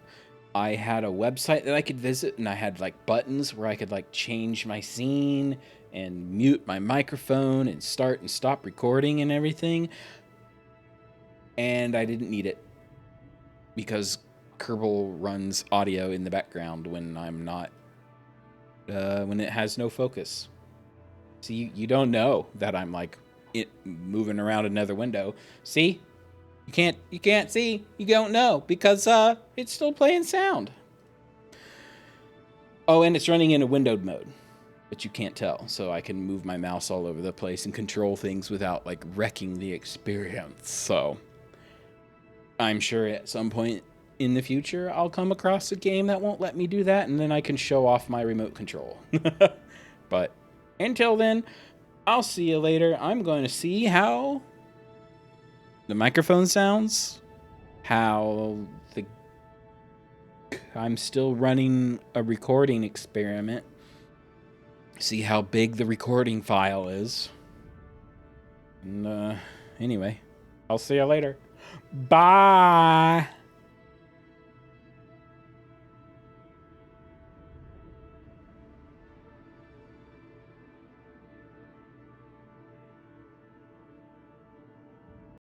I had a website that I could visit, and I had like buttons where I could like change my scene and mute my microphone and start and stop recording and everything. And I didn't need it because Kerbal runs audio in the background when I'm not, when it has no focus. So you don't know that I'm like moving around another window. See? You can't see. You don't know because it's still playing sound. Oh, and it's running in a windowed mode, but you can't tell. So I can move my mouse all over the place and control things without like wrecking the experience. So I'm sure at some point in the future I'll come across a game that won't let me do that, and then I can show off my remote control. But until then, I'll see you later. I'm going to see how the microphone sounds, how I'm still running a recording experiment, see how big the recording file is. And anyway, I'll see you later. Bye.